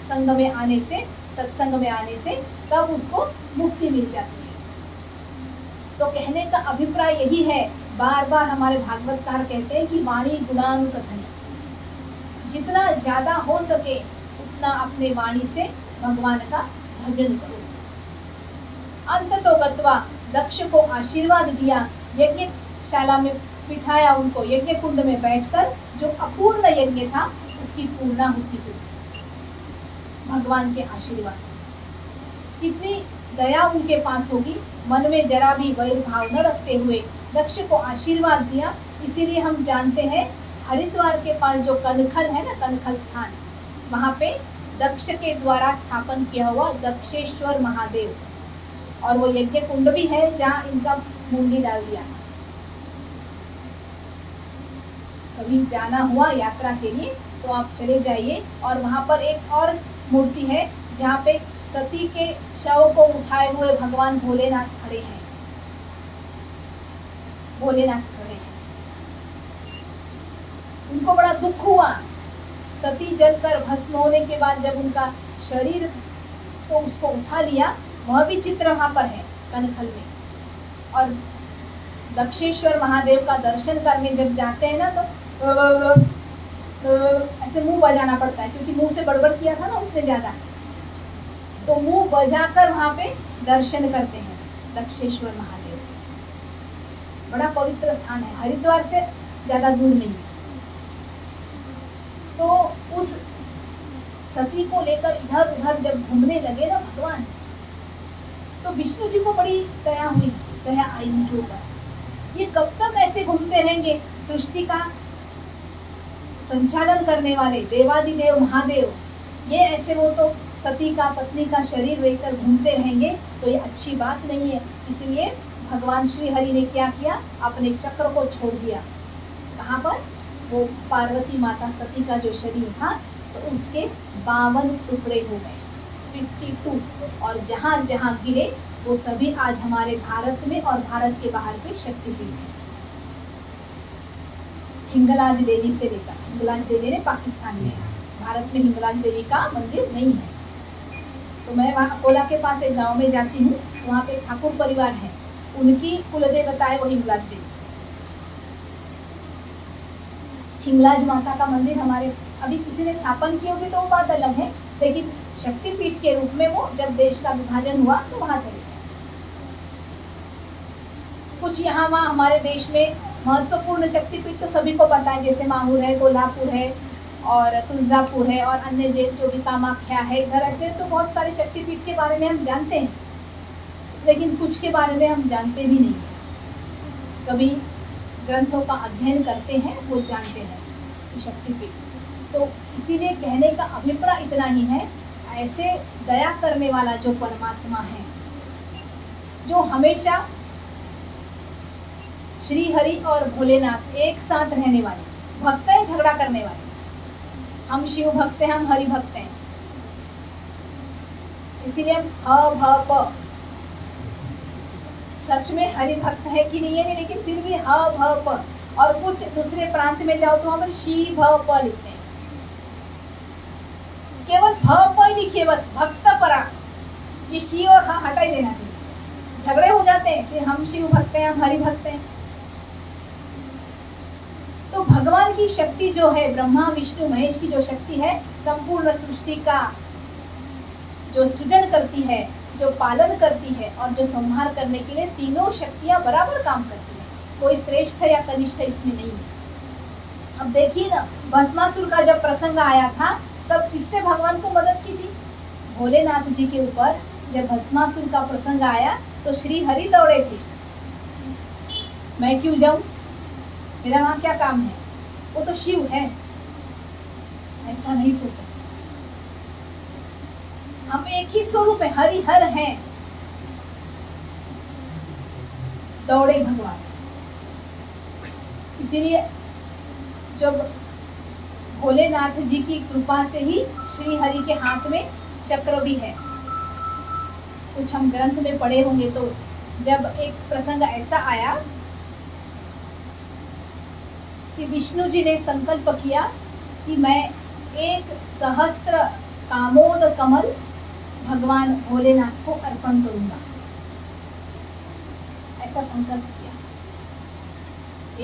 संग में आने से सत्संग में आने से, तब उसको मुक्ति मिल जाती है। तो कहने का अभिप्राय यही है, बार बार हमारे भागवतकार कहते हैं कि वाणी गुणानुकथन, जितना ज्यादा हो सके उतना अपने वाणी से भगवान का भजन करो। अंत तो गत्वा, दक्ष को आशीर्वाद दिया, यज्ञशाला में बिठाया उनको, यज्ञ कुंड में बैठकर जो अपूर्ण यज्ञ था उसकी पूर्णाहुति हुई भगवान के आशीर्वाद से। कितनी दया उनके पास होगी, मन में जरा भी वैर भाव न रखते हुए दक्ष को आशीर्वाद दिया। इसीलिए हम जानते हैं हरिद्वार के पास जो कनखल है ना, कनखल स्थान, वहां पे दक्ष के द्वारा स्थापन किया हुआ दक्षेश्वर महादेव, और वो यज्ञ कुंड भी है जहाँ इनका मुंडी डाल दिया। कभी जाना हुआ यात्रा के लिए तो आप चले जाइए, और वहां पर एक और मूर्ति है जहाँ पे सती के शव को उठाए हुए भगवान भोलेनाथ खड़े हैं। भोलेनाथ खड़े हैं, उनको बड़ा दुख हुआ, सती जलकर भस्म होने के बाद जब उनका शरीर को उसको उठा लिया, वह भी चित्र वहां पर है कनखल में। और दक्षेश्वर महादेव का दर्शन करने जब जाते हैं ना, तो ऐसे मुंह बजाना पड़ता है, क्योंकि मुंह से बड़बड़ किया था ना उसने ज्यादा, तो मुंह बजाकर वहां पे दर्शन करते हैं दक्षेश्वर महादेव। बड़ा पवित्र स्थान है, हरिद्वार से ज्यादा दूर नहीं है। तो उस सती को लेकर इधर उधर जब घूमने लगे ना भगवान, तो विष्णु जी को बड़ी दया हुई, दया आई उनके ऊपर। ये कब तक ऐसे घूमते रहेंगे? सृष्टि का संचालन करने वाले देवादिदेव महादेव, ये ऐसे वो तो सती का, पत्नी का शरीर लेकर घूमते रहेंगे, तो ये अच्छी बात नहीं है। इसलिए भगवान श्री हरि ने क्या किया, अपने चक्र को छोड़ दिया। कहाँ पर? वो पार्वती माता सती का जो शरीर था, तो उसके 52 टुकड़े हो गए, 52, और जहाँ जहाँ गिरे वो सभी आज हमारे भारत में और भारत के बाहर के शक्तिपीठ हैं। हिंगलाज देवी से लेकर, हिंगलाज देवी ने पाकिस्तान में, भारत में हिंगलाज देवी का मंदिर नहीं है। तो मैं वहाँ अकोला के पास एक गांव में जाती हूँ, वहाँ पे ठाकुर परिवार है, उनकी कुलदेवता है वो हिंगलाज देवी। हिंगलाज माता का मंदिर हमारे अभी किसी ने स्थापन की होगी तो वो बात अलग है, लेकिन शक्तिपीठ के रूप में वो जब देश का विभाजन हुआ तो वहां चले गए। कुछ यहाँ वहाँ हमारे देश में महत्वपूर्ण शक्तिपीठ तो सभी को पता है, जैसे माहूर है, कोल्हापुर है और तुलजापुर है, और अन्य जो भी कामाख्या है, इधर ऐसे तो बहुत सारे शक्तिपीठ के बारे में हम जानते हैं, लेकिन कुछ के बारे में हम जानते भी नहीं। कभी ग्रंथों का अध्ययन करते हैं वो जानते हैं कि शक्तिपीठ। तो इसीलिए कहने का अभिप्राय इतना ही है, ऐसे दया करने वाला जो परमात्मा है, जो हमेशा श्री हरि और भोलेनाथ एक साथ रहने वाले, भक्त हैं झगड़ा करने वाले, हम शिव भक्त हैं, हम हरि भक्त हैं, इसीलिए हम ह भ प, सच में हरि भक्त है कि नहीं है, लेकिन फिर भी ह भ प, और कुछ दूसरे प्रांत में जाओ तो वहां पर शी भ प लिखते हैं, केवल भ प लिखिए बस, भक्त परा, ये शी और हा हटा ही देना चाहिए, झगड़े हो जाते हैं, फिर हम शिव भक्त हैं, हम हरि भक्त हैं। तो भगवान की शक्ति जो है, ब्रह्मा विष्णु महेश की जो शक्ति है, संपूर्ण सृष्टि का जो सृजन करती है, जो पालन करती है और जो संहार करने के लिए, तीनों शक्तियां बराबर काम करती है, कोई श्रेष्ठ या कनिष्ठ इसमें नहीं है। अब देखिए ना, भस्मासुर का जब प्रसंग आया था तब किसने भगवान को मदद की थी? भोलेनाथ जी के ऊपर जब भस्मासुर का प्रसंग आया तो श्री हरि दौड़े थे, मैं क्यों जाऊं, मेरा वहां क्या काम है, वो तो शिव है। ऐसा नहीं सोचा, हम एक ही स्वरूप है, हरि हर हैं, दौड़े भगवान। इसीलिए जब भोलेनाथ जी की कृपा से ही श्री हरि के हाथ में चक्र भी है, कुछ हम ग्रंथ में पढ़े होंगे, तो जब एक प्रसंग ऐसा आया कि विष्णु जी ने संकल्प किया कि मैं 1 सहस्त्र कामोद कमल भगवान भोलेनाथ को अर्पण करूंगा, ऐसा संकल्प किया।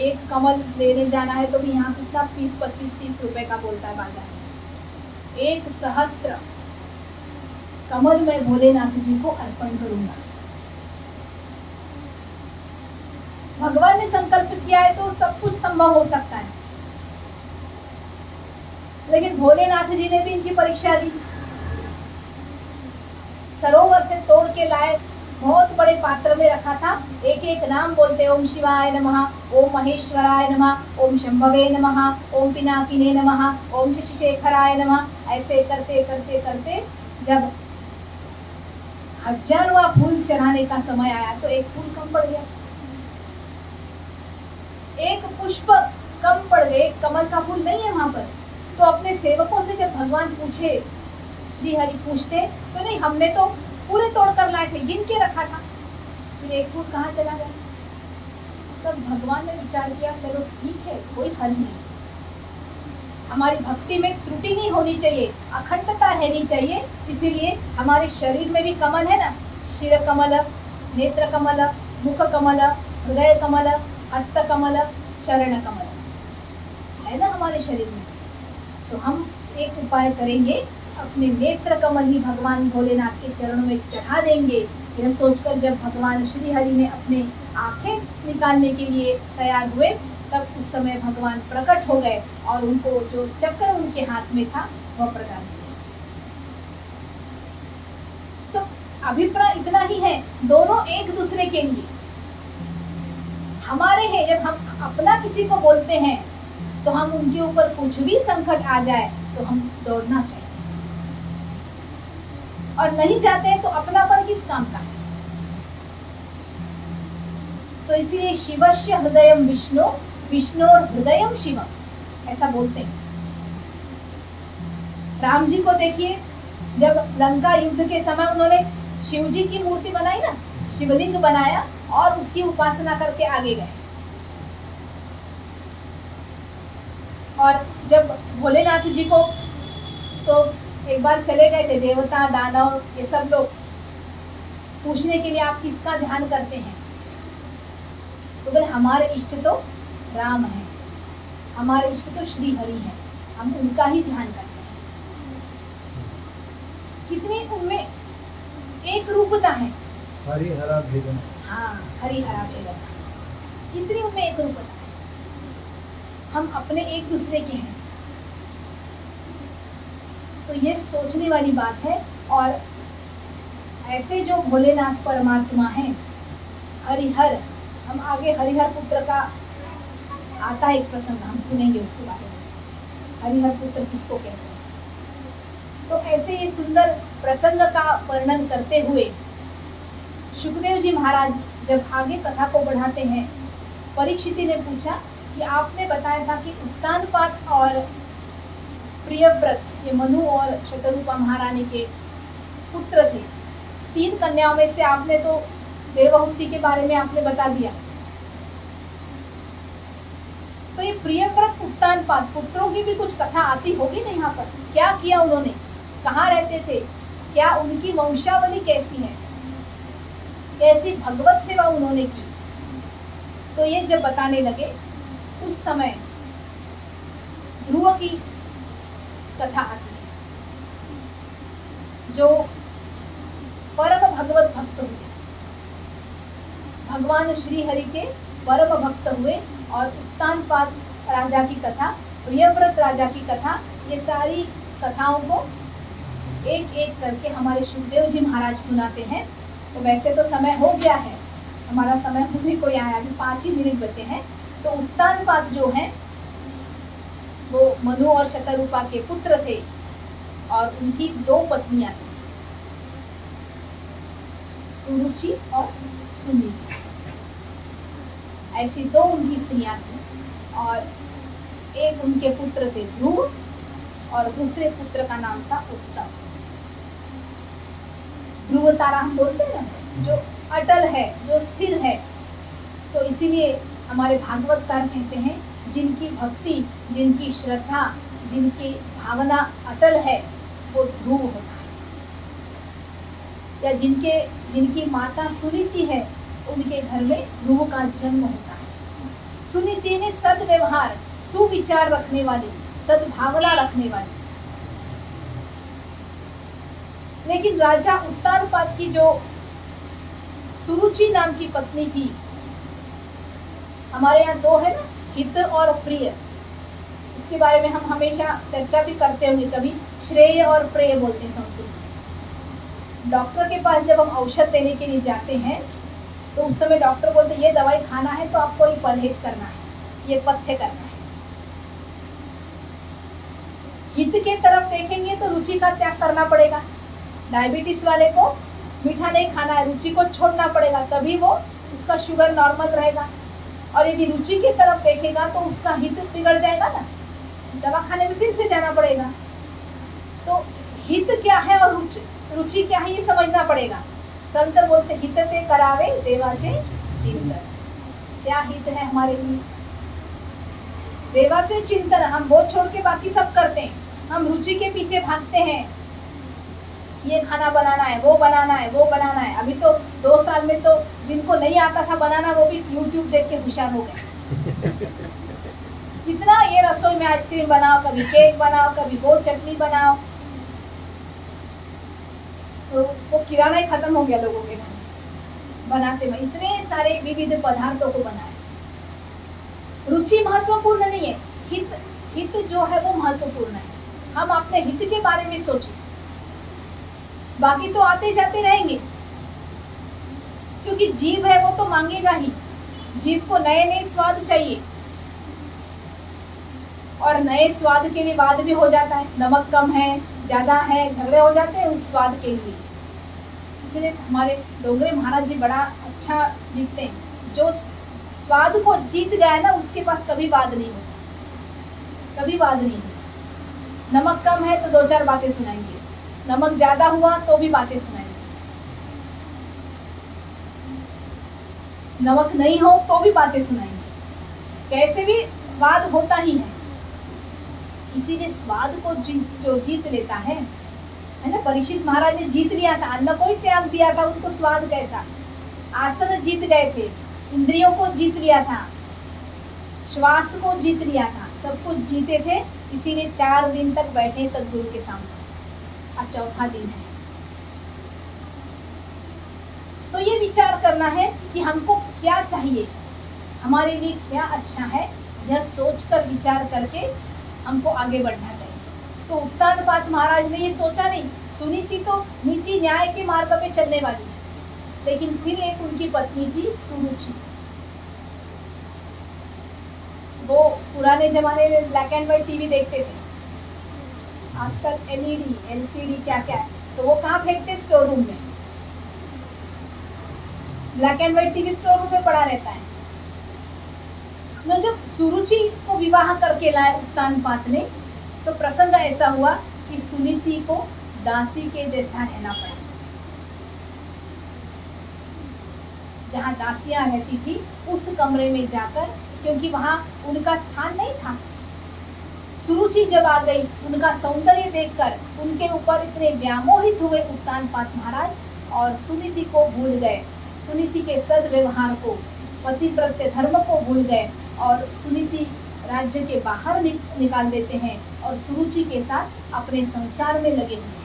एक कमल लेने जाना है तो भी यहाँ कितना 20-25-30 रुपए का बोलता है बाजार में। 1 सहस्त्र कमल मैं भोलेनाथ जी को अर्पण करूंगा। भगवान ने संकल्प किया है तो सब कुछ संभव हो सकता है, लेकिन भोलेनाथ जी ने भी इनकी परीक्षा ली। सरोवर से तोड़ के लाए, बहुत बड़े पात्र में रखा था, एक एक नाम बोलते, ओम शिवाय नमः, ओम महेश्वराय नमः, ओम शंभवे नमः, ओम पिनाकिने नमः, ओम शशिशेखराय नमः। ऐसे करते करते करते जब 1000वां फूल चढ़ाने का समय आया तो एक फूल कम पड़ गया, एक पुष्प कम पड़ गए, कमल का फूल नहीं है वहां पर। तो अपने सेवकों से जब भगवान पूछे, श्री हरि पूछते तो नहीं, हमने तो पूरे तोड़कर लाए थे, गिन के रखा था, फिर एक फूल कहाँ चला गया। तब भगवान ने विचार किया, चलो ठीक है, कोई हर्ज नहीं, हमारी भक्ति में त्रुटि नहीं होनी चाहिए, अखंडता रहनी चाहिए। इसीलिए हमारे शरीर में भी कमल है ना, शिर कमल, नेत्र कमल, मुख कमल, हृदय कमल, हस्त कमल, चरण कमल है ना हमारे शरीर में। तो हम एक उपाय करेंगे, अपने नेत्र कमल ही भगवान भोलेनाथ के चरणों में चढ़ा देंगे। यह सोचकर जब भगवान श्री हरि ने अपने आंखें निकालने के लिए तैयार हुए, तब उस समय भगवान प्रकट हो गए और उनको जो चक्र उनके हाथ में था वह प्रदान किया। तो अभिप्राय इतना ही है, दोनों एक दूसरे के लिए हमारे हैं। जब हम अपना किसी को बोलते हैं तो हम उनके ऊपर कुछ भी संकट आ जाए तो हम दौड़ना चाहिए, और नहीं जाते हैं तो अपनापन किस काम का है। तो इसीलिए शिवस्य हृदयम विष्णु, विष्णोर हृदयम शिवम, ऐसा बोलते हैं। राम जी को देखिए, जब लंका युद्ध के समय उन्होंने शिव जी की मूर्ति बनाई ना, शिवलिंग बनाया और उसकी उपासना करके आगे गए। और जब भोलेनाथ जी को तो एक बार चले गए थे देवता दानव ये सब लोग पूछने के लिए, आप किसका ध्यान करते हैं? तो बोले हमारे इष्ट तो राम है, हमारे इष्ट तो श्री हरि है, हम उनका ही ध्यान करते हैं। कितनी उनमें एक रूपता है, हरिहरा भेदन। हाँ, हरिहरा भेदन, कितनी उनमें एक रूपता है। हम अपने एक दूसरे के हैं, तो ये सोचने वाली बात है। और ऐसे जो भोलेनाथ परमात्मा हैं, हरिहर, हम आगे हरिहर पुत्र का आता है एक प्रसंग, हम सुनेंगे उसके बारे में, हरिहर पुत्र किसको कहते हैं। तो ऐसे ये सुंदर प्रसंग का वर्णन करते हुए सुखदेव जी महाराज जब आगे कथा को बढ़ाते हैं, परीक्षित ने पूछा कि आपने बताया था कि उत्तानपाद और प्रियव्रत, ये मनु और शतरूपा महारानी के पुत्र थे। 3 कन्याओं में से आपने तो देवहूति के बारे में आपने बता दिया। तो ये प्रियव्रत उत्तानपाद पुत्रों की भी कुछ कथा आती होगी ना यहाँ पर, क्या किया उन्होंने, कहाँ रहते थे, क्या उनकी वंशावली कैसी है, कैसी भगवत सेवा उन्होंने की। तो ये जब बताने लगे उस समय ध्रुव की कथा आती है, जो परम भगवत भक्त हुए, भगवान श्री हरि के परम भक्त हुए। और उत्तानपाद राजा की कथा, प्रियव्रत राजा की कथा, ये सारी कथाओं को एक एक करके हमारे सुखदेव जी महाराज सुनाते हैं। तो वैसे तो समय हो गया है, हमारा समय होने को आया, अभी 5 ही मिनट बचे हैं। तो उत्तानपाद जो है वो मनु और शतरूपा के पुत्र थे और उनकी 2 पत्नियां थी, सुरुचि और सुनीति, ऐसी 2 उनकी स्त्रियां थी। और एक उनके पुत्र थे ध्रुव और दूसरे पुत्र का नाम था उत्तम। ध्रुव तारा हम बोलते हैं ना, जो अटल है, जो स्थिर है। तो इसीलिए हमारे भागवतकार कहते हैं जिनकी भक्ति, जिनकी श्रद्धा, जिनकी भावना अटल है वो ध्रुव होता है। या जिनकी माता सुनीति है, उनके घर में रूह का जन्म होता है। सुनीति ने सद्व्यवहार, सुविचार रखने वाली, सद्भावना रखने वाली। लेकिन राजा उत्तानपाद की जो सुरुचि नाम की पत्नी थी, हमारे यहाँ दो है ना, हित और प्रिय, इसके बारे में हम हमेशा चर्चा भी करते होंगे। कभी श्रेय और प्रेय बोलते हैं संस्कृत में। डॉक्टर के पास जब हम औषध देने के लिए जाते हैं तो उस समय डॉक्टर बोलते हैं ये दवाई खाना है तो आपको ये परहेज करना है, ये पथ्य करना है। हित के तरफ देखेंगे तो रुचि का त्याग करना पड़ेगा। डायबिटीज वाले को मीठा नहीं खाना है, रुचि को छोड़ना पड़ेगा, तभी वो उसका शुगर नॉर्मल रहेगा। और यदि रुचि की तरफ देखेगा तो उसका हित बिगड़ जाएगा ना, दवा खाने में फिर से जाना पड़ेगा। तो हित क्या है और रुचि क्या है ये समझना पड़ेगा। संत बोलते हित ते करावे देवाचे चिंतन। क्या हित है हमारे लिए? देवाचे चिंतन। हम वो छोड़ के बाकी सब करते हैं, हम रुचि के पीछे भागते हैं। ये खाना बनाना है, वो बनाना है, वो बनाना है। अभी तो 2 साल में तो जिनको नहीं आता था बनाना वो भी YouTube देख के होशियार हो गए। कितना ये रसोई में आइसक्रीम बनाओ, कभी केक बनाओ, कभी वो चटनी बनाओ, तो वो किराना ही खत्म हो गया लोगों के घर बनाते में। इतने सारे विविध पदार्थों को बनाए। रुचि महत्वपूर्ण नहीं है, हित जो है वो महत्वपूर्ण है। हम अपने हित के बारे में सोचें, बाकी तो आते जाते रहेंगे, क्योंकि जीव है वो तो मांगेगा ही। जीव को नए नए स्वाद चाहिए और नए स्वाद के लिए वाद भी हो जाता है। नमक कम है, ज्यादा है, झगड़े हो जाते हैं उस स्वाद के लिए। इसलिए हमारे डोंगरे महाराज जी बड़ा अच्छा लिखते हैं, जो स्वाद को जीत गया ना उसके पास कभी वाद नहीं होता, कभी वाद नहीं होता। नमक कम है तो 2-4 बातें सुनाएंगे, नमक ज्यादा हुआ तो भी बातें सुनाएंगे, नमक नहीं हो तो भी बातें सुनाएंगे। कैसे भी वाद होता ही है। इसीलिए स्वाद को जो जीत लेता है ना, परीक्षित महाराज ने जीत लिया था, अन्न को ही त्याग दिया था, उनको स्वाद कैसा। आसन जीत गए थे, इंद्रियों को जीत लिया था, श्वास को जीत लिया था, सब कुछ जीते थे। इसीलिए 4 दिन तक बैठे सदगुरु के सामने, अब 4था दिन है। तो ये विचार करना है कि हमको क्या चाहिए, हमारे लिए क्या अच्छा है, यह सोचकर विचार करके हमको आगे बढ़ना चाहिए। तो उत्तानपाद महाराज ने ये सोचा नहीं। सुनीति तो नीति न्याय के मार्ग पे चलने वाली है, लेकिन फिर एक उनकी पत्नी थी सुरुचि। वो पुराने जमाने में ब्लैक एंड व्हाइट टीवी देखते थे, आजकल LED LCD क्या क्या है, तो वो कहाँ फेंकते? स्टोर रूम में। Black and white TV store room में पड़ा रहता है। तो जब सुरुचि को विवाह करके लाए उत्तानपाद ने, तो प्रसंग ऐसा हुआ कि सुनीति को दासी के जैसा रहना पड़ा। जहाँ दासियां रहती थी उस कमरे में जाकर, क्योंकि वहां उनका स्थान नहीं था। सुरुचि जब आ गई, उनका सौंदर्य देखकर उनके ऊपर इतने व्यामोहित हुए उत्तानपाद महाराज और सुनीति को भूल गए। सुनीति के सद्व्यवहार को, पतिव्रत्य धर्म को भूल गए और सुनीति राज्य के बाहर निकाल देते हैं और सुरुचि के साथ अपने संसार में लगे हुए हैं।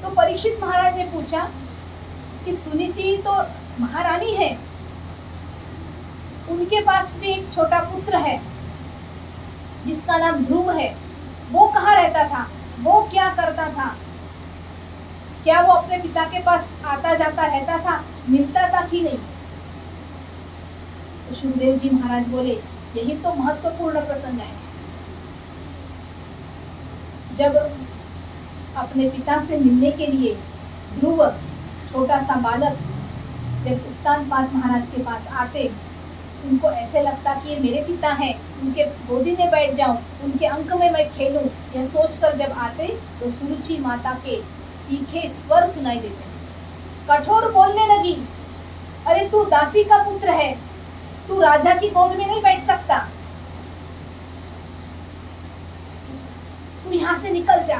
तो परीक्षित महाराज ने पूछा कि सुनीति तो महारानी है, उनके पास भी एक छोटा पुत्र है जिसका नाम ध्रुव है, वो कहाँ रहता था, वो क्या करता था, क्या वो अपने पिता के पास आता जाता रहता था, मिलता था कि नहीं? तो सुखदेव जी महाराज बोले यही तो महत्वपूर्ण प्रसंग है। जब अपने पिता से मिलने के लिए ध्रुव, छोटा सा बालक, जब उत्तानपाद महाराज के पास आते, उनको ऐसे लगता कि ये मेरे पिता हैं, उनके गोदी में बैठ जाऊं, उनके अंक में मैं खेलूं, यह सोचकर जब आते तो सुरुचि माता के तीखे स्वर सुनाई देते। कठोर बोलने लगी, अरे तू दासी का पुत्र है, तू राजा की गोद में नहीं बैठ सकता, तू यहाँ से निकल जा।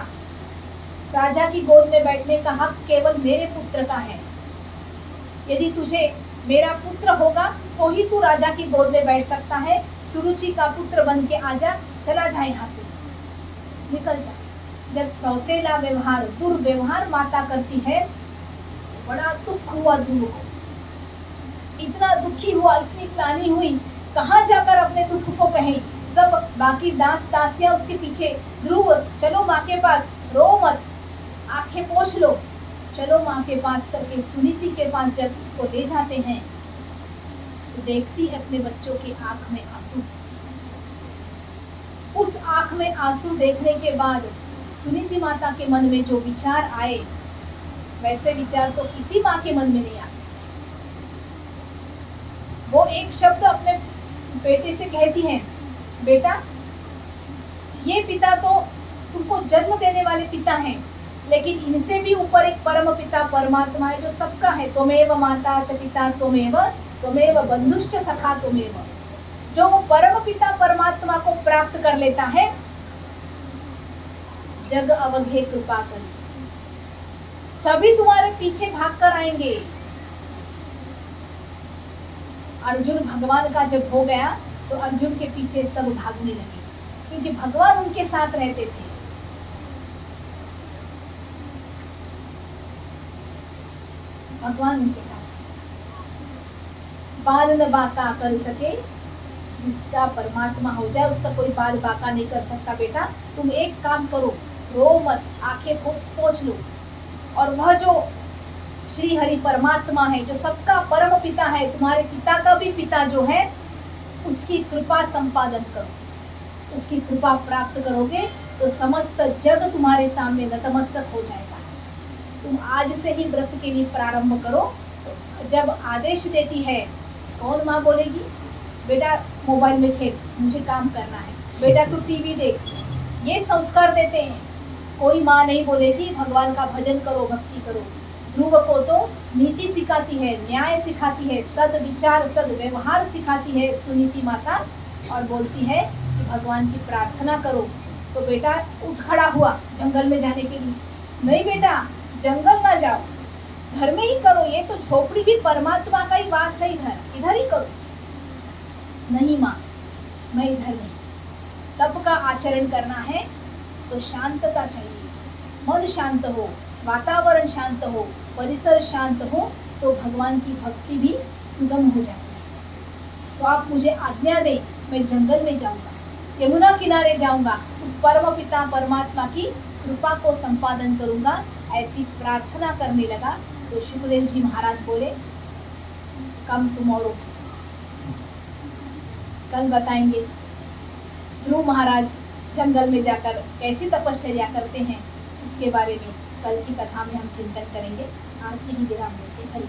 राजा की गोद में बैठने का हक केवल मेरे पुत्र का है। यदि तुझे मेरा पुत्र होगा तो ही तू राजा की गोद में बैठ सकता है। सुरुचि का पुत्र बन के आजा, चला जा यहाँ से, निकल जा। जब सौतेला व्यवहार, दुर्व्यवहार माता करती है, बड़ा दुख हुआ ध्रुव को, इतना दुखी हुआ, इतनी ग्लानि हुई, कहाँ जाकर अपने दुख को कहे। सब बाकी दास दासियां उसके पीछे, ध्रुव चलो माँ के पास, रो मत, आंखें पोंछ लो, चलो माँ के पास करके सुनीति के पास जब उसको ले जाते हैं तो देखती है अपने बच्चों की आंख में आंसू। उस आंख में आंसू देखने के बाद सुनीति माता के मन में जो विचार आए, वैसे विचार तो किसी माँ के मन में नहीं आ सकते। वो एक शब्द अपने बेटे से कहती है, बेटा ये पिता तो तुमको जन्म देने वाले पिता हैं, लेकिन इनसे भी ऊपर एक परम पिता परमात्मा है जो सबका है। त्वमेव माता च पिता त्वमेव बंधुश्च सखा त्वमेव। जो वो परम पिता परमात्मा को प्राप्त कर लेता है, जग अवघे कृपा करी, सभी तुम्हारे पीछे भागकर आएंगे। अर्जुन भगवान का जब हो गया तो अर्जुन के पीछे सब भागने लगे, क्योंकि भगवान उनके साथ रहते थे। भगवान उनके साथ, बाल न बाका कर सके, जिसका परमात्मा हो जाए उसका कोई बाल बाका नहीं कर सकता। बेटा तुम एक काम करो, रो मत, आंखें पोंछ लो, और वह जो श्री हरि परमात्मा है, जो सबका परम पिता है, तुम्हारे पिता का भी पिता जो है, उसकी कृपा संपादन करो। उसकी कृपा प्राप्त करोगे तो समस्त जग तुम्हारे सामने नतमस्तक हो जाएगा। तुम आज से ही व्रत के लिए प्रारंभ करो। तो जब आदेश देती है, कौन माँ बोलेगी बेटा मोबाइल में खेल, मुझे काम करना है, बेटा तू टीवी देख, ये संस्कार देते हैं। कोई माँ नहीं बोलेगी भगवान का भजन करो, भक्ति करो। ध्रुव को तो नीति सिखाती है, न्याय सिखाती है, सद विचार सद व्यवहार सिखाती है सुनीति माता, और बोलती है कि भगवान की प्रार्थना करो। तो बेटा उठ खड़ा हुआ जंगल में जाने के लिए। नहीं बेटा जंगल ना जाओ, घर में ही करो, ये तो झोपड़ी भी परमात्मा का ही वास है, इधर ही करो। नहीं माँ मैं इधर नहीं, तप का आचरण करना है तो शांतता चाहिए, मन शांत हो, वातावरण शांत हो, परिसर शांत हो, तो भगवान की भक्ति भी सुगम हो जाती है। तो आप मुझे आज्ञा दें, मैं जंगल में जाऊंगा, यमुना किनारे जाऊंगा, उस परम पिता परमात्मा की कृपा को संपादन करूंगा। ऐसी प्रार्थना करने लगा तो शुकदेव जी महाराज बोले, कम टुमारो, कल बताएंगे ध्रुव महाराज जंगल में जाकर कैसी तपश्चर्या करते हैं, इसके बारे में कल की कथा में हम चिंतन करेंगे। आज यही विराम देते हैं।